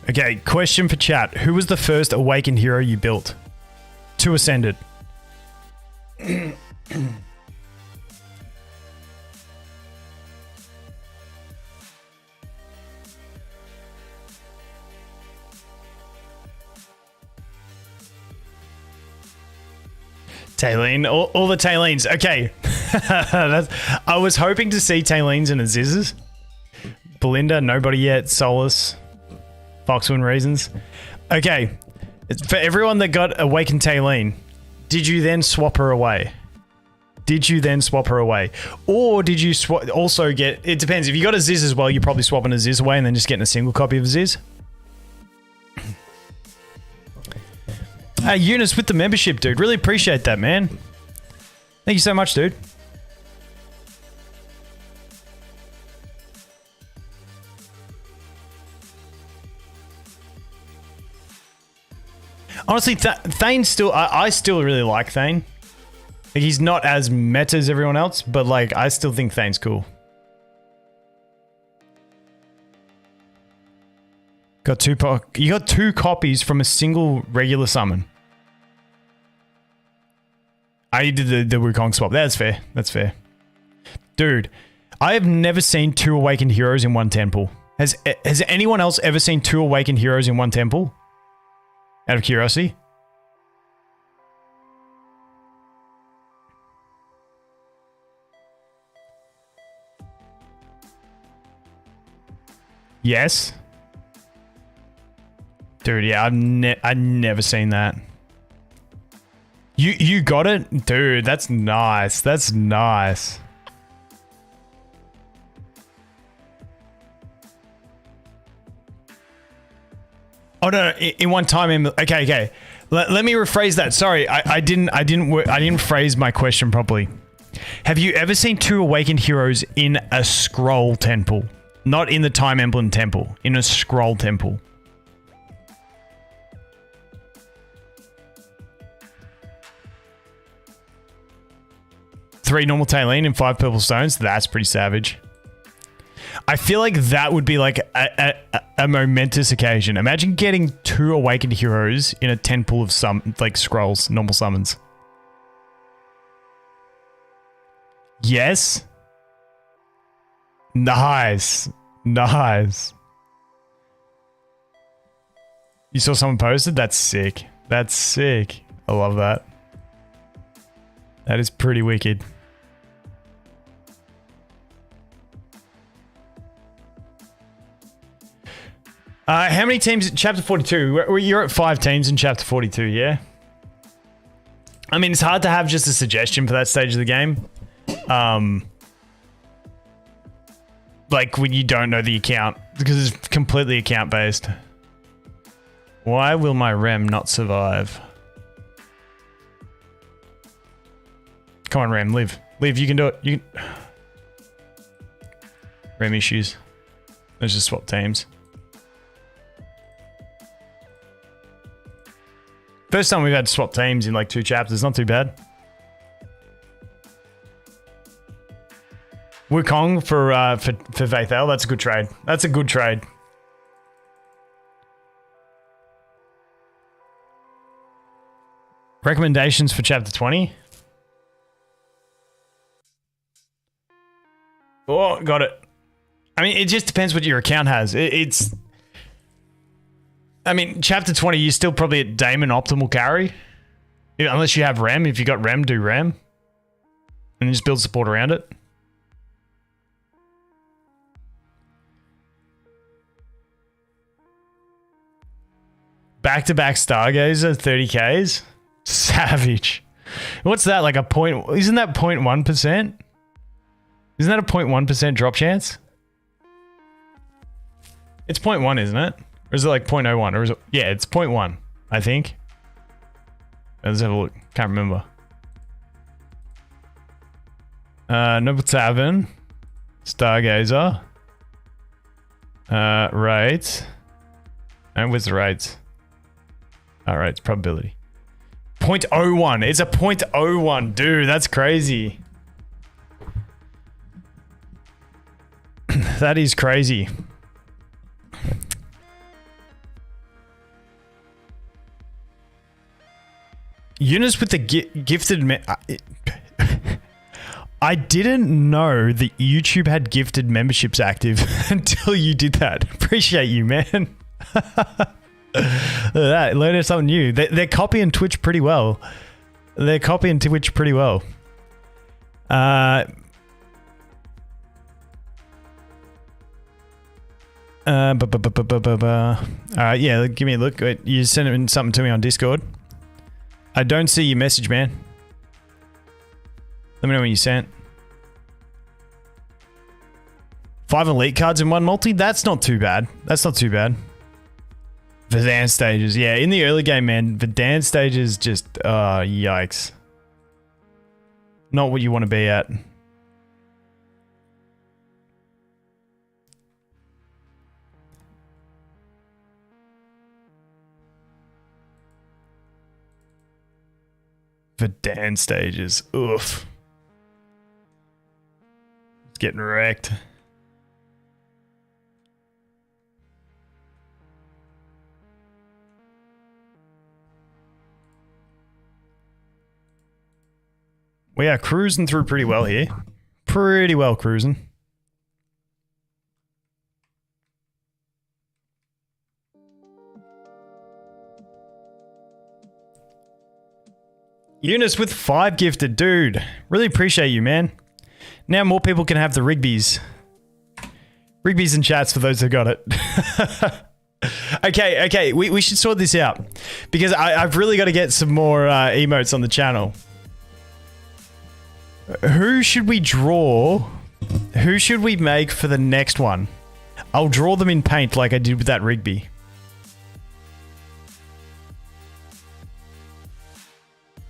Okay, question for chat. Who was the first Awakened hero you built? To Ascended. Taylene, all the Taylines. Okay. I was hoping to see Taylines and Aziz's. Belinda, nobody yet. Solus. Foxwind reasons. Okay. For everyone that got Awakened Taylene, did you then swap her away? Did you then swap her away? Or did you also get... It depends. If you got Aziz as well, you're probably swapping Aziz away and then just getting a single copy of Aziz. Eunice with the membership, dude. Really appreciate that, man. Thank you so much, dude. Honestly, Thane still... I still really like Thane. Like, he's not as meta as everyone else, but like, I still think Thane's cool. You got two copies from a single regular summon. I did the Wukong swap. That's fair. That's fair. Dude, I have never seen two Awakened heroes in one temple. Has anyone else ever seen two Awakened heroes in one temple? Out of curiosity? Yes. Dude, yeah, I've never seen that. You got it? Dude, that's nice. That's nice. Oh no, in one time. Okay. Let me rephrase that. Sorry, I didn't phrase my question properly. Have you ever seen two Awakened heroes in a scroll temple? Not in the Time Emblem temple, in a scroll temple. Three normal Taylene and 5 purple stones. That's pretty savage. I feel like that would be like a momentous occasion. Imagine getting two Awakened heroes in a temple of scrolls, normal summons. Yes. Nice. Nice. You saw someone posted? That's sick. That's sick. I love that. That is pretty wicked. How many teams? Chapter 42. You're at 5 teams in chapter 42, yeah? I mean, it's hard to have just a suggestion for that stage of the game. Like when you don't know the account, because it's completely account based. Why will my Rem not survive? Come on, Rem, live. Live, you can do it. You can... Rem issues. Let's just swap teams. First time we've had to swap teams in like 2 chapters, not too bad. Wukong for Faith L, that's a good trade. That's a good trade. Recommendations for chapter 20? Oh, got it. I mean, it just depends what your account has. It's... I mean, chapter 20, you're still probably at Damon optimal carry. Unless you have Rem. If you got Rem, do Rem. And just build support around it. Back-to-back Stargazer, 30Ks? Savage. What's that, like a point... Isn't that 0.1%? Isn't that a 0.1% drop chance? It's 0.1, isn't it? Or is it like 0.01? Or is it... Yeah, it's 0.1, I think. Let's have a look. Can't remember. Noble Tavern. Stargazer. Rates. And where's the rates? Alright, it's probability. 0.01. It's a 0.01. Dude, that's crazy. That is crazy. Eunice with the gifted... I didn't know that YouTube had gifted memberships active until you did that. Appreciate you, man. Look at that. Learning something new. They're copying Twitch pretty well. They're copying Twitch pretty well. Yeah, give me a look. Wait, you sent something to me on Discord. I don't see your message, man. Let me know when you sent. 5 elite cards in 1 multi? That's not too bad. That's not too bad. Verdan stages. Yeah, in the early game, man, Verdan stages just... yikes. Not what you want to be at. Verdan stages. Oof. It's getting wrecked. We are cruising through pretty well here. Pretty well cruising. Eunice with 5 gifted, dude. Really appreciate you, man. Now more people can have the Rigby's. Rigby's in chats for those who got it. Okay, we should sort this out. Because I've really got to get some more emotes on the channel. Who should we draw? Who should we make for the next one? I'll draw them in paint like I did with that Rigby.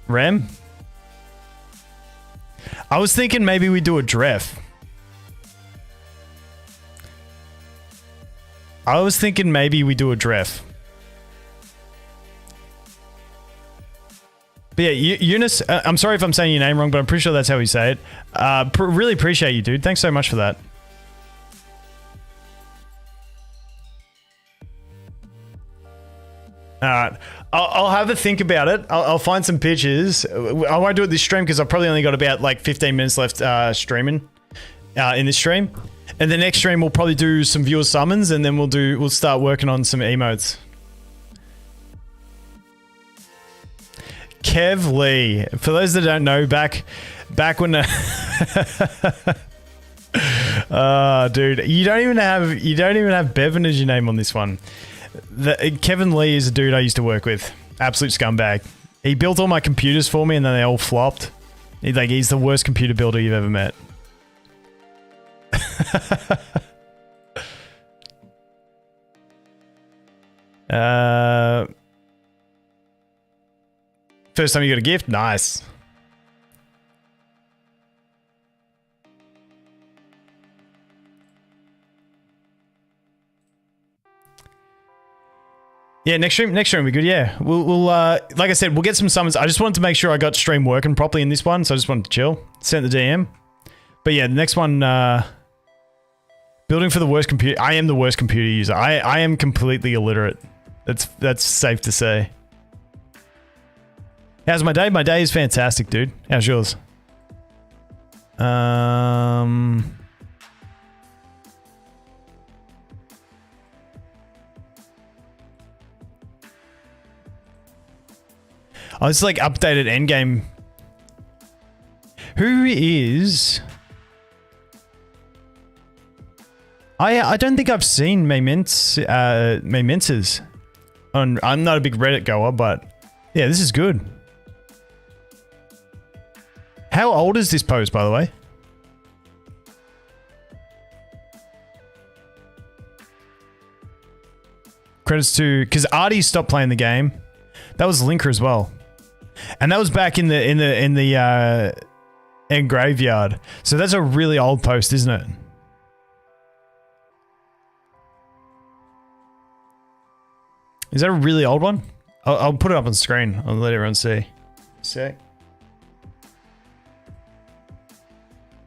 Rem? I was thinking maybe we do a Dref. I was thinking maybe we do a Dref. But yeah, Eunice, I'm sorry if I'm saying your name wrong, but I'm pretty sure that's how we say it. Really appreciate you, dude. Thanks so much for that. Alright, I'll have a think about it. I'll find some pictures. I won't do it this stream because I've probably only got about like 15 minutes left streaming in this stream. And the next stream we'll probably do some viewer summons and then we'll start working on some emotes. Kev Lee. For those that don't know, back when Dude, you don't even have Bevan as your name on this one. Kevin Lee is a dude I used to work with. Absolute scumbag. He built all my computers for me and then they all flopped. He's the worst computer builder you've ever met. First time you got a gift? Nice. Yeah, next stream will be good. Yeah, we'll like I said, we'll get some summons. I just wanted to make sure I got stream working properly in this one, so I just wanted to chill. Sent the DM. But yeah, the next one, building for the worst computer. I am the worst computer user. I am completely illiterate. That's safe to say. How's my day? My day is fantastic, dude. How's yours? Oh, it's like updated endgame. Who is... I don't think I've seen Maymenses. I'm not a big Reddit goer, but yeah, this is good. How old is this post, by the way? Credits to... Because Artie stopped playing the game. That was Linker as well. And that was back in the graveyard. So that's a really old post, isn't it? Is that a really old one? I'll put it up on screen. I'll let everyone see. See?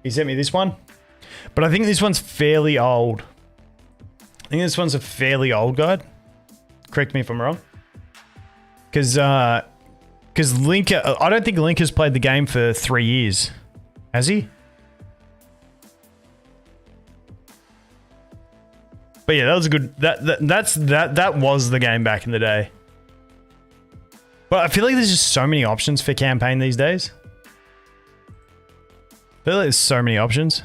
He sent me this one. But I think this one's fairly old. I think this one's a fairly old guide. Correct me if I'm wrong. Because Linker... I don't think Linker's played the game for 3 years. Has he? But yeah, that was a good... That was the game back in the day. But I feel like there's just so many options for campaign these days. I feel like there's so many options.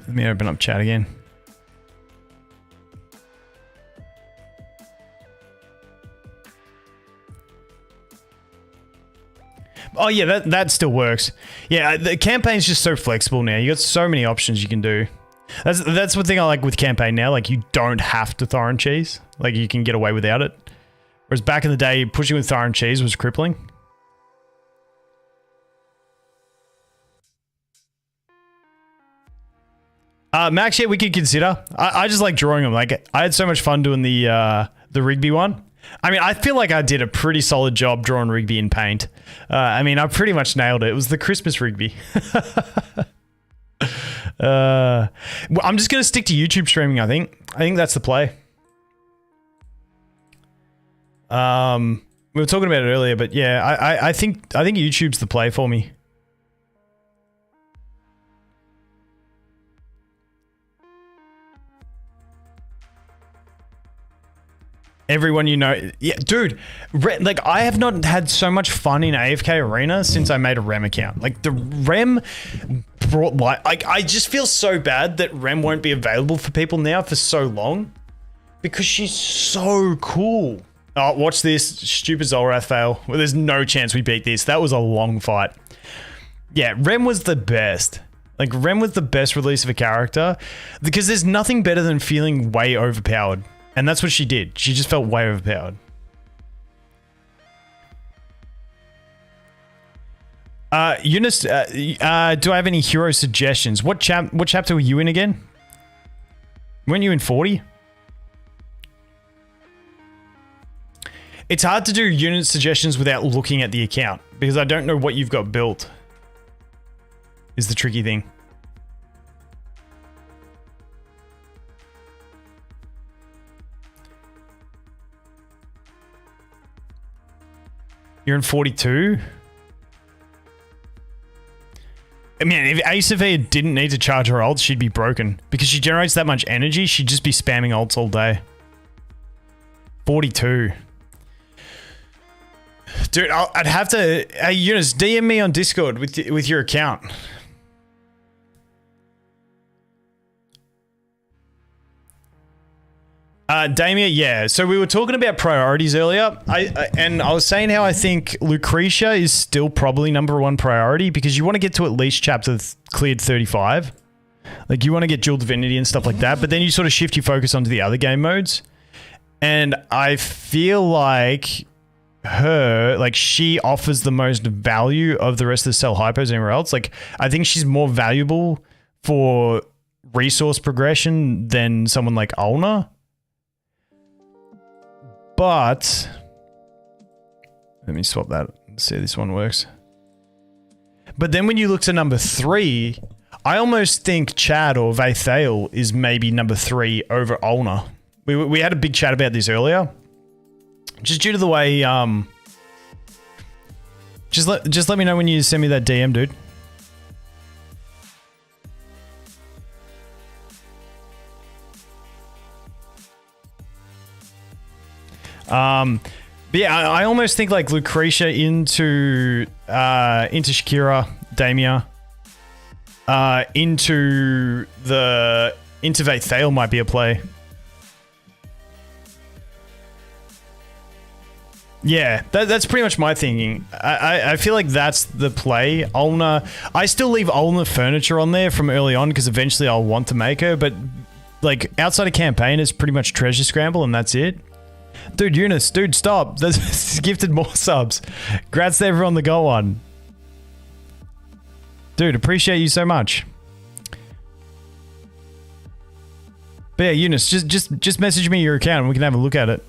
Let me open up chat again. Oh yeah, that still works. Yeah, the campaign's just so flexible now. You got so many options you can do. That's one thing I like with campaign now. Like, you don't have to Thorin cheese. Like, you can get away without it. Whereas back in the day, pushing with Thorin cheese was crippling. Max, yeah, we could consider. I just like drawing them. Like, I had so much fun doing the Rigby one. I mean, I feel like I did a pretty solid job drawing Rigby in paint. I mean, I pretty much nailed it. It was the Christmas Rigby. Well, I'm just going to stick to YouTube streaming, I think. I think that's the play. We were talking about it earlier, but yeah, I think YouTube's the play for me. Everyone you know. Yeah, dude. Like, I have not had so much fun in AFK Arena since I made a Rem account. Like, the Rem brought light. Like, I just feel so bad that Rem won't be available for people now for so long. Because she's so cool. Oh, watch this. Stupid Zolrath fail. Well, there's no chance we beat this. That was a long fight. Yeah, Rem was the best. Like, Rem was the best release of a character. Because there's nothing better than feeling way overpowered. And that's what she did. She just felt way overpowered. Eunice, do I have any hero suggestions? What chapter were you in again? Weren't you in 40? It's hard to do unit suggestions without looking at the account, because I don't know what you've got built. Is the tricky thing. You're in 42? I mean, if Safiya didn't need to charge her ults, she'd be broken. Because she generates that much energy, she'd just be spamming ults all day. 42. Dude, I'd have to... Hey, Eunice, DM me on Discord with your account. Damia, yeah. So we were talking about priorities earlier. I was saying how I think Lucretia is still probably #1 priority because you want to get to at least chapter cleared 35. Like, you want to get dual divinity and stuff like that, but then you sort of shift your focus onto the other game modes. And I feel like she offers the most value of the rest of the cell hypos anywhere else. Like, I think she's more valuable for resource progression than someone like Ulna. But let me swap that and see how this one works. But then when you look to #3, I almost think Chad or Vathale is maybe #3 over Ulna. We had a big chat about this earlier. Just due to the way just let me know when you send me that DM, dude. But yeah, I almost think like Lucretia into Shakira, Damia, into Vathale might be a play. Yeah, that's pretty much my thinking. I feel like that's the play. Ulna, I still leave Ulna furniture on there from early on because eventually I'll want to make her, but like outside of campaign, it's pretty much treasure scramble and that's it. Dude, Eunice, dude, stop. That's gifted more subs. Grats to everyone that got one. Dude, appreciate you so much. But yeah, Eunice, just message me your account and we can have a look at it.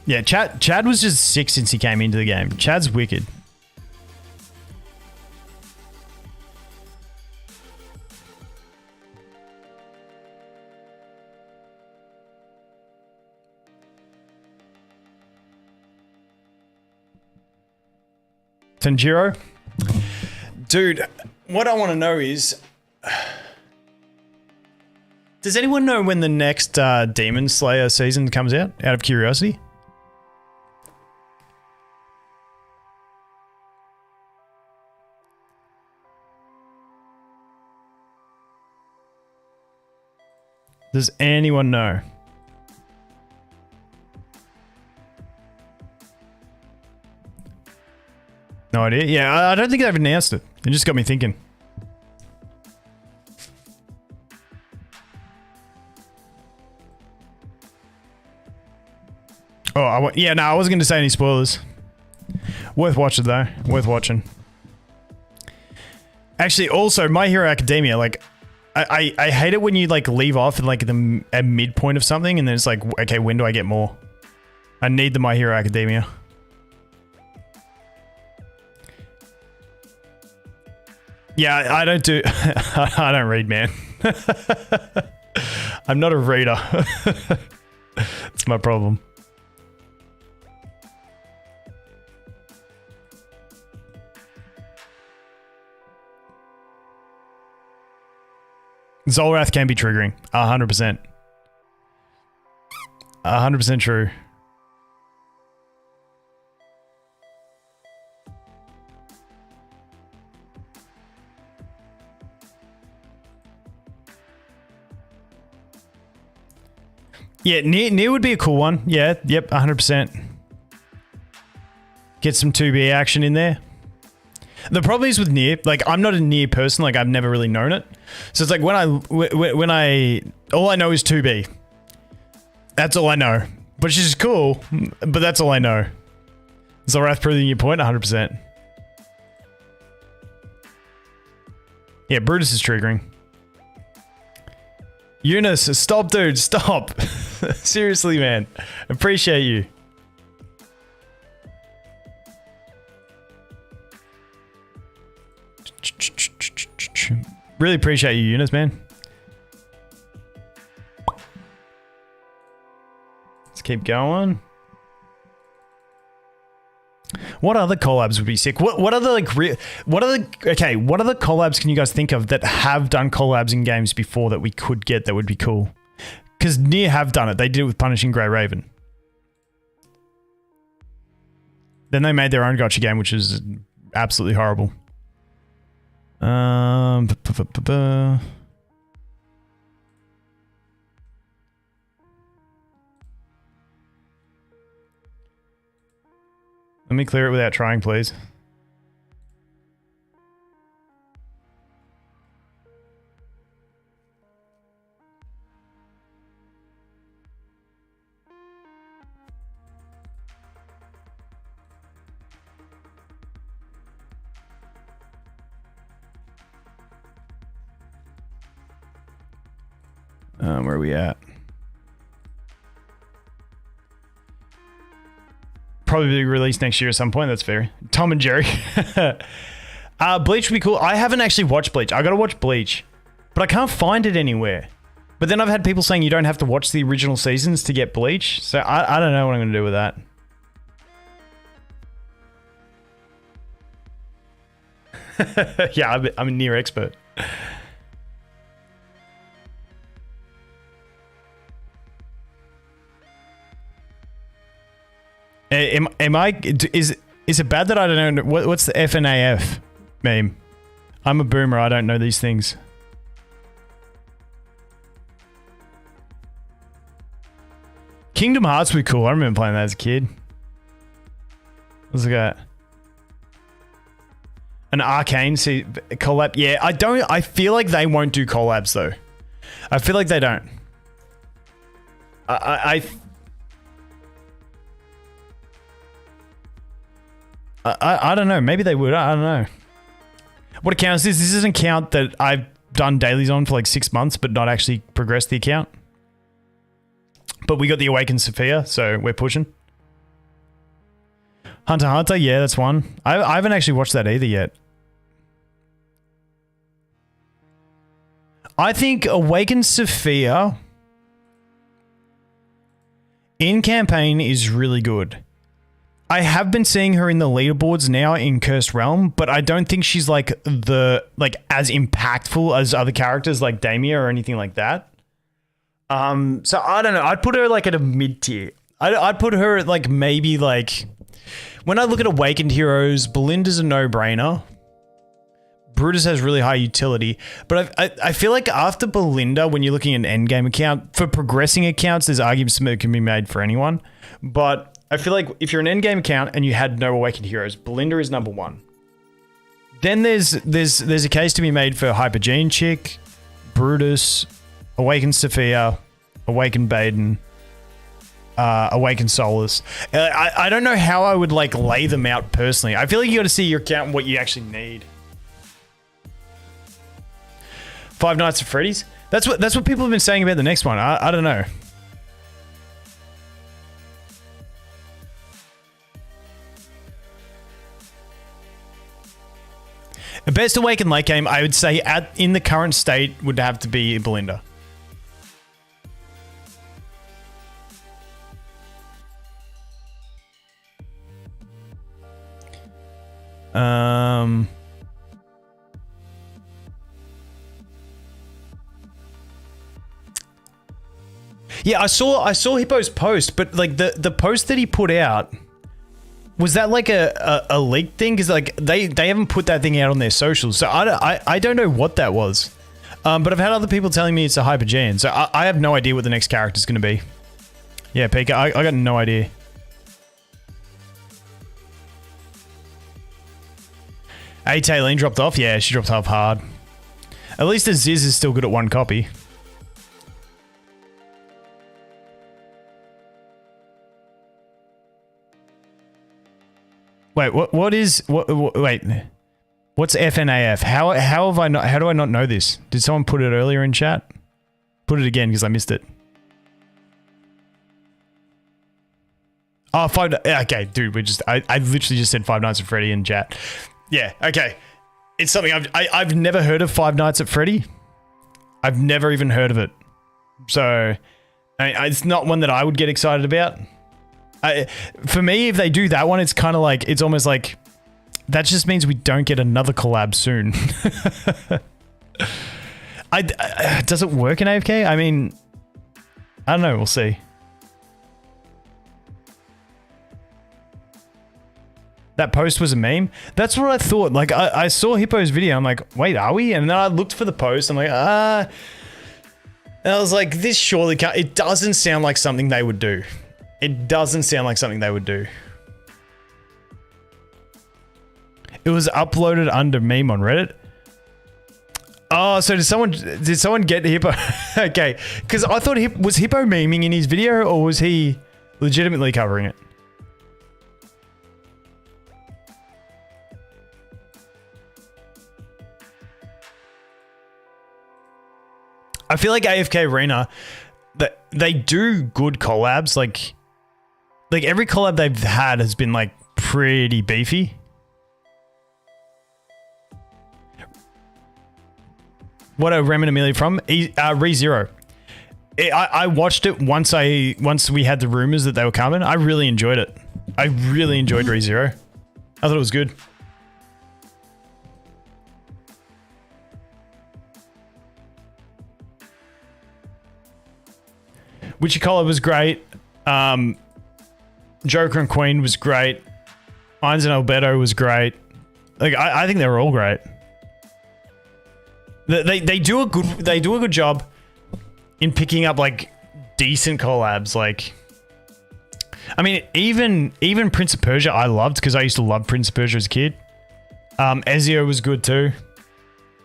Yeah, Chad was just sick since he came into the game. Chad's wicked. Tanjiro? Dude, what I want to know is... Does anyone know when the next Demon Slayer season comes out of curiosity? Does anyone know? No idea. Yeah, I don't think they've announced it. It just got me thinking. Oh, yeah, no, I wasn't going to say any spoilers. Worth watching, though. Worth watching. Actually, also, My Hero Academia, like... I hate it when you like leave off at like a midpoint of something and then it's like, okay, when do I get more? I need the My Hero Academia. Yeah, I don't do... I don't read, man. I'm not a reader. That's my problem. Zolrath can be triggering. 100%. 100% true. Yeah, Nier would be a cool one. Yeah, yep, 100%. Get some 2B action in there. The problem is with Nier, like, I'm not a Nier person, like, I've never really known it. So it's like, when all I know is 2B. That's all I know. Which is cool, but that's all I know. Zorath proving your point, 100%. Yeah, Brutus is triggering. Eunice, stop, dude, stop. Seriously, man. Appreciate you. Really appreciate you, Eunice, man. Let's keep going. What other collabs would be sick? What other like what other collabs can you guys think of that have done collabs in games before that we could get that would be cool? Because Nier have done it. They did it with Punishing Grey Raven. Then they made their own gotcha game, which is absolutely horrible. Let me clear it without trying, please. Where are we at? Probably be released next year at some point. That's fair. Tom and Jerry. Bleach would be cool. I haven't actually watched Bleach. I gotta watch Bleach, but I can't find it anywhere. But then I've had people saying you don't have to watch the original seasons to get Bleach. So I don't know what I'm gonna do with that. Yeah, I'm a Nier expert. Is it bad that I don't know what's the FNAF meme? I'm a boomer. I don't know these things. Kingdom Hearts would be cool. I remember playing that as a kid. What's it got? An Arcane collab. Yeah, I feel like they won't do collabs though. I feel like they don't. I don't know. Maybe they would. I don't know. What account is this? This is an account that I've done dailies on for like 6 months, but not actually progressed the account. But we got the Awakened Safiya, so we're pushing. Hunter x Hunter, yeah, that's one. I haven't actually watched that either yet. I think Awakened Safiya in campaign is really good. I have been seeing her in the leaderboards now in Cursed Realm, but I don't think she's like as impactful as other characters like Damia or anything like that. So I don't know. I'd put her like at a mid tier. I'd put her at like maybe like when I look at Awakened heroes, Belinda's a no-brainer. Brutus has really high utility, but I feel like after Belinda, when you're looking at an endgame account, for progressing accounts, there's arguments that can be made for anyone, but I feel like if you're an endgame account and you had no Awakened heroes, Belinda is number one. Then there's a case to be made for Hypergene Chick, Brutus, Awakened Safiya, Awakened Baden, Awakened Solus. I don't know how I would like lay them out personally. I feel like you got to see your account and what you actually need. Five Nights at Freddy's. That's what people have been saying about the next one. I don't know. The best Awakened late game, I would say, in the current state, would have to be Belinda. Yeah, I saw Hippo's post, but like the post that he put out, was that like a leaked thing? Because like they haven't put that thing out on their socials, so I don't know what that was. But I've had other people telling me it's a Hypergene, so I have no idea what the next character is going to be. Yeah, Pika, I got no idea. Taylene dropped off. Yeah, she dropped off hard. At least Aziz is still good at one copy. Wait, wait. What's FNAF? How do I not know this? Did someone put it earlier in chat? Put it again because I missed it. Oh, okay, dude, I literally just said Five Nights at Freddy in chat. Yeah, okay. It's something I've never heard of Five Nights at Freddy. I've never even heard of it. So, it's not one that I would get excited about. For me, if they do that one, it's kind of like, it's almost like, that just means we don't get another collab soon. Does it work in AFK? I mean, I don't know. We'll see. That post was a meme. That's what I thought. Like, I saw Hippo's video. I'm like, wait, are we? And then I looked for the post. I'm like, and I was like, this surely can't. It doesn't sound like something they would do. It doesn't sound like something they would do. It was uploaded under meme on Reddit. Oh, so did someone get Hippo? Okay, because I thought was Hippo memeing in his video, or was he legitimately covering it? I feel like AFK Arena, that they do good collabs. Like every collab they've had has been like pretty beefy. What are Rem and Emilia from? ReZero. I watched it once we had the rumors that they were coming. I really enjoyed it. I really enjoyed ReZero. I thought it was good. Witchy Collab was great. Joker and Queen was great. Irons and Alberto was great. Like I think they were all great. They do a good job in picking up like decent collabs. Like, I mean, even Prince of Persia I loved because I used to love Prince of Persia as a kid. Ezio was good too.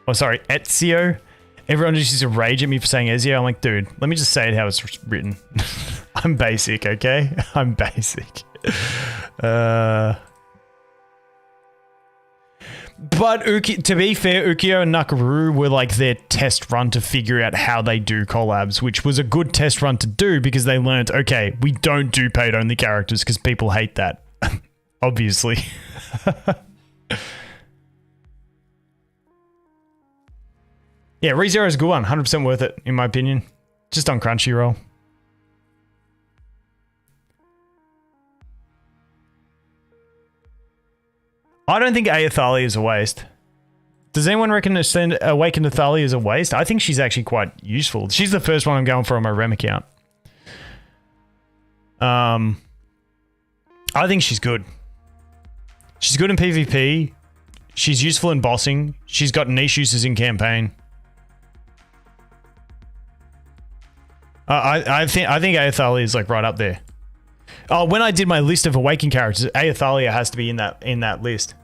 Oh, sorry, Ezio. Everyone just used to rage at me for saying Ezio. I'm like, dude, let me just say it how it's written. I'm basic, okay? I'm basic. But to be fair, Ukyo and Nakaruru were like their test run to figure out how they do collabs, which was a good test run to do because they learned, okay, we don't do paid-only characters because people hate that. Obviously. Yeah, ReZero is a good one. 100% worth it, in my opinion. Just on Crunchyroll. I don't think Athalia is a waste. Does anyone reckon Awakened Safiya is a waste? I think she's actually quite useful. She's the first one I'm going for on my Rem account. I think she's good. She's good in PvP. She's useful in bossing. She's got niche uses in campaign. I think Athalia is like right up there. Oh, when I did my list of Awakened characters, Athalia has to be in that list.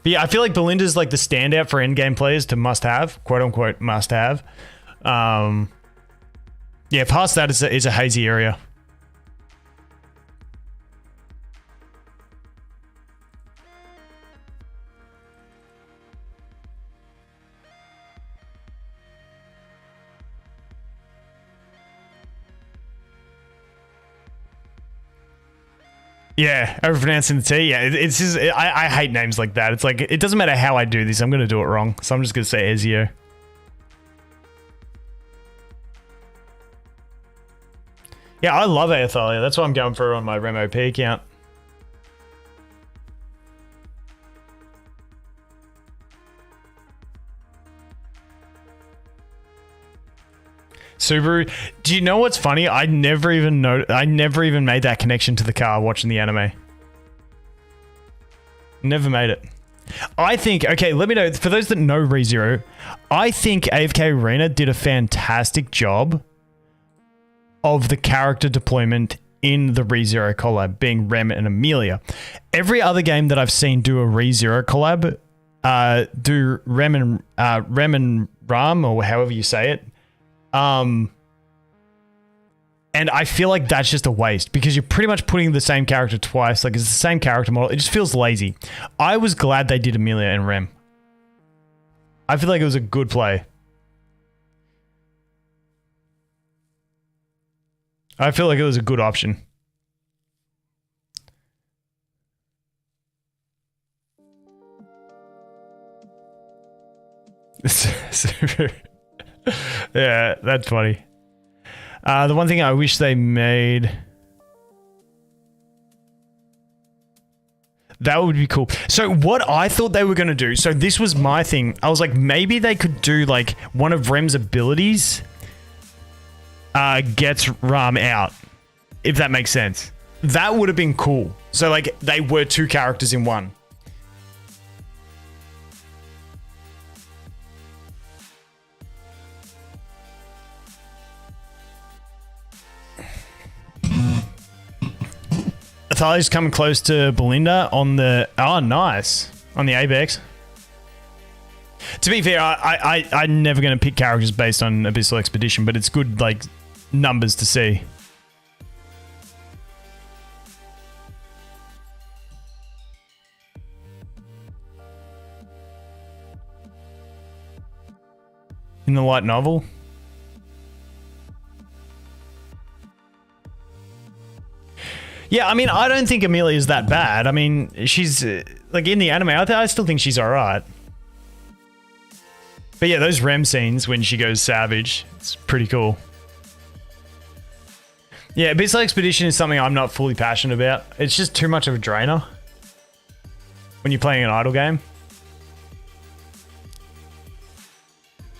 But yeah, I feel like Belinda's like the standout for endgame players to must have, quote unquote must have. Yeah, past that is a hazy area. Yeah, overpronouncing the T. Yeah, it's just, I hate names like that. It's like, it doesn't matter how I do this, I'm going to do it wrong. So I'm just going to say Ezio. Yeah, I love Athalia. That's what I'm going for on my RemOP account. Subaru. Do you know what's funny? I never even made that connection to the car watching the anime. Never made it. I think, okay, let me know, for those that know ReZero, I think AFK Arena did a fantastic job of the character deployment in the ReZero collab, being Rem and Emilia. Every other game that I've seen do a ReZero collab, do Rem and Ram, or however you say it, and I feel like that's just a waste because you're pretty much putting the same character twice. Like, it's the same character model. It just feels lazy. I was glad they did Emilia and Rem. I feel like it was a good play. I feel like it was a good option. Yeah, that's funny. The one thing I wish they made... That would be cool. So what I thought they were going to do, so this was my thing. I was like, maybe they could do like one of Rem's abilities gets Ram out, if that makes sense. That would have been cool. So like they were two characters in one. Athalia's coming close to Belinda on the... Oh, nice. On the Abex. To be fair, I'm never going to pick characters based on Abyssal Expedition, but it's good, like, numbers to see. In the light novel? Yeah, I mean, I don't think Emilia is that bad. I mean, she's, like, in the anime, I still think she's alright. But yeah, those Rem scenes when she goes savage, it's pretty cool. Yeah, Abyssal Expedition is something I'm not fully passionate about. It's just too much of a drainer when you're playing an idle game.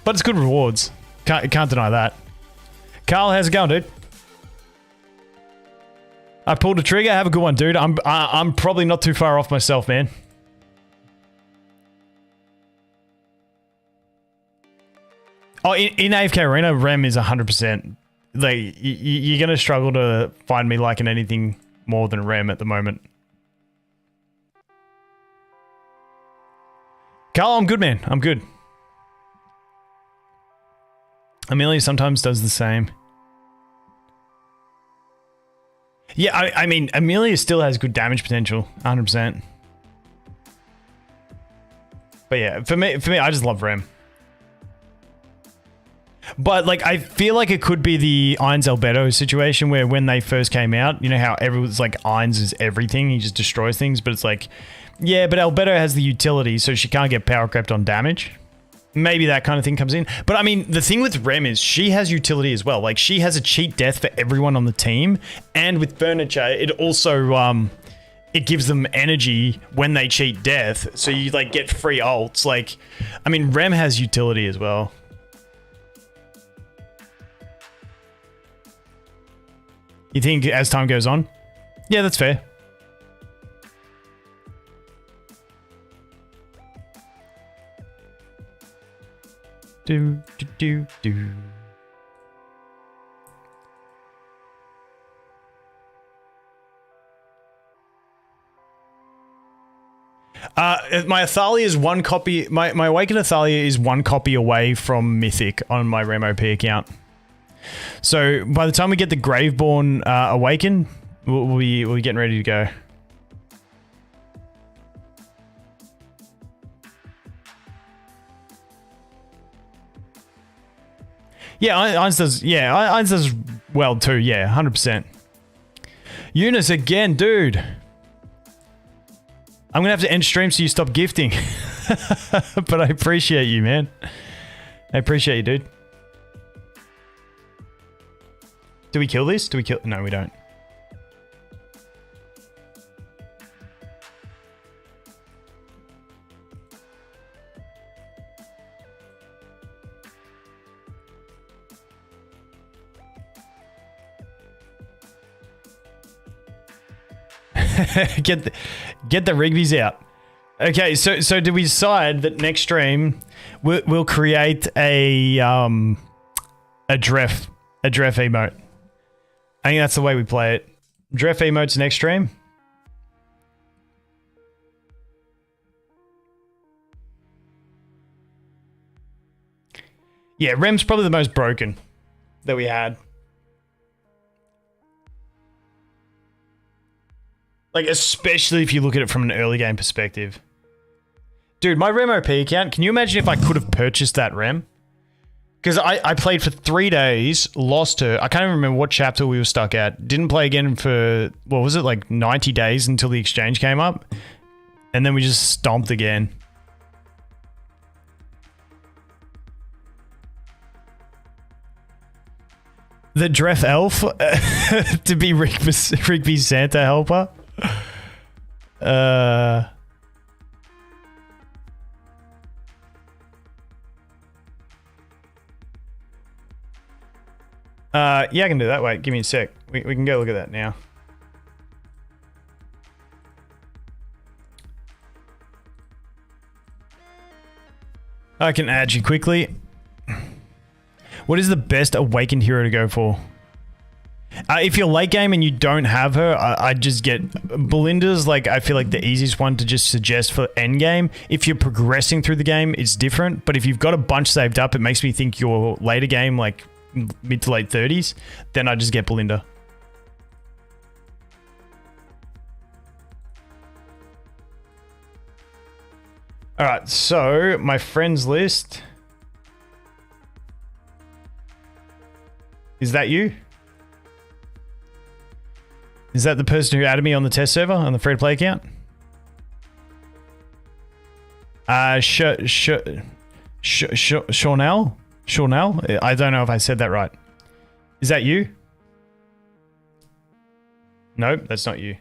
But it's good rewards. Can't deny that. Carl, how's it going, dude? I pulled a trigger. Have a good one, dude. I'm probably not too far off myself, man. Oh, in AFK Arena, Rem is 100%. Like, you're going to struggle to find me liking anything more than Rem at the moment. Carl, I'm good, man. I'm good. Emilia sometimes does the same. Yeah, I mean, Emilia still has good damage potential, 100%. But yeah, for me, I just love Rem. But like, I feel like it could be the Ainz Albedo situation where when they first came out, you know how everyone's like, Ainz is everything, he just destroys things, but it's like, yeah, but Albedo has the utility, so she can't get power crept on damage. Maybe that kind of thing comes in. But I mean, the thing with Rem is she has utility as well. Like, she has a cheat death for everyone on the team. And with Furniture, it also, it gives them energy when they cheat death. So you, like, get free ults. Like, I mean, Rem has utility as well. You think as time goes on? Yeah, that's fair. Do. My Athalia is one copy. My Awakened Safiya is one copy away from Mythic on my Rem OP account. So by the time we get the Graveborn Awakened, we'll be getting ready to go. Yeah, Ainz does. Yeah, Ainz does well too. Yeah, 100%. Eunice again, dude. I'm gonna have to end stream so you stop gifting. But I appreciate you, man. I appreciate you, dude. Do we kill this? Do we kill? No, we don't. get the Rigby's out. Okay, so did we decide that next stream we'll create a Dref emote? I think that's the way we play it. Dref emotes next stream. Yeah, Rem's probably the most broken that we had. Like, especially if you look at it from an early game perspective. Dude, my Rem OP account, can you imagine if I could have purchased that Rem? Because I played for 3 days, lost her. I can't even remember what chapter we were stuck at. Didn't play again for, what was it, like 90 days until the exchange came up. And then we just stomped again. The Dref Elf to be Rigby's Santa helper. Yeah, I can do that. Wait, give me a sec. We can go look at that now. I can add you quickly. What is the best Awakened hero to go for? If you're late game and you don't have her, I'd just get Belinda's. Like, I feel like the easiest one to just suggest for end game. If you're progressing through the game, it's different. But if you've got a bunch saved up, it makes me think your later game, like mid to late 30s, then I just get Belinda. All right, so my friends list. Is that you? Is that the person who added me on the test server on the free to play account? Shawnell? Shawnell? I don't know if I said that right. Is that you? Nope, that's not you.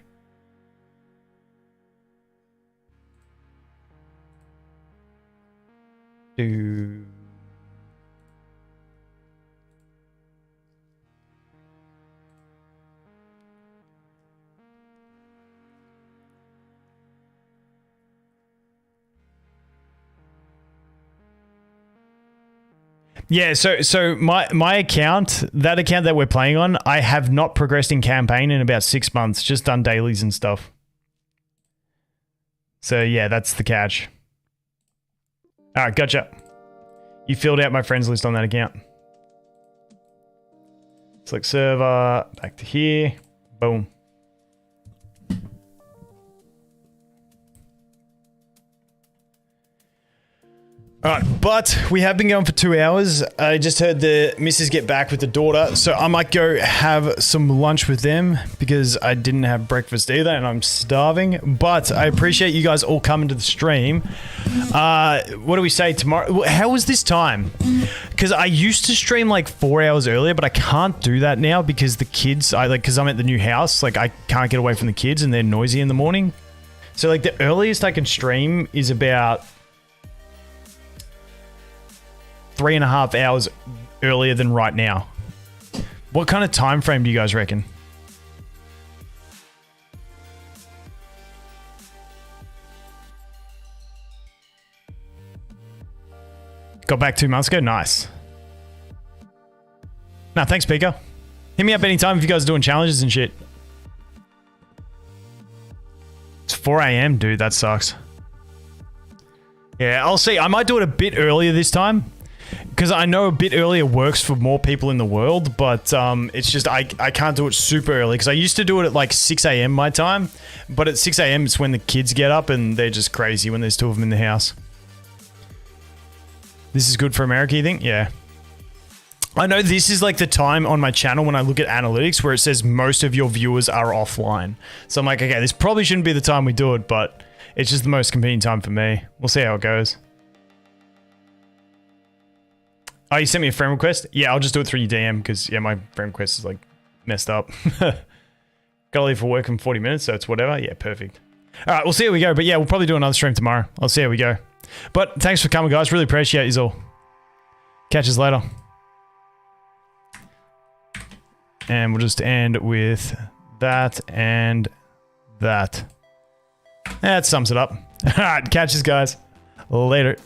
Yeah, so my account, that account that we're playing on, I have not progressed in campaign in about 6 months, just done dailies and stuff. So yeah, that's the catch. All right, gotcha. You filled out my friends list on that account. Select server, back to here, boom. All right, but we have been going for 2 hours. I just heard the missus get back with the daughter, so I might go have some lunch with them because I didn't have breakfast either and I'm starving. But I appreciate you guys all coming to the stream. What do we say tomorrow? How was this time? Because I used to stream like 4 hours earlier, but I can't do that now because the kids, because I'm at the new house, like I can't get away from the kids and they're noisy in the morning. So like the earliest I can stream is about 3.5 hours earlier than right now. What kind of time frame do you guys reckon? Got back 2 months ago? Nice. Nah, thanks, Pika. Hit me up anytime if you guys are doing challenges and shit. It's 4 AM, dude. That sucks. Yeah, I'll see. I might do it a bit earlier this time. Because I know a bit earlier works for more people in the world, but it's just I can't do it super early because I used to do it at like 6 AM my time, but at 6 AM it's when the kids get up and they're just crazy when there's 2 of them in the house. This is good for America, you think? Yeah. I know this is like the time on my channel when I look at analytics where it says most of your viewers are offline. So I'm like, okay, this probably shouldn't be the time we do it, but it's just the most convenient time for me. We'll see how it goes. Oh, you sent me a friend request? Yeah, I'll just do it through your DM because, yeah, my friend request is, like, messed up. Gotta leave for work in 40 minutes, so it's whatever. Yeah, perfect. All right, we'll see how we go. But, yeah, we'll probably do another stream tomorrow. I'll see how we go. But thanks for coming, guys. Really appreciate you all. Catch us later. And we'll just end with that and that. That sums it up. All right, catch us, guys. Later.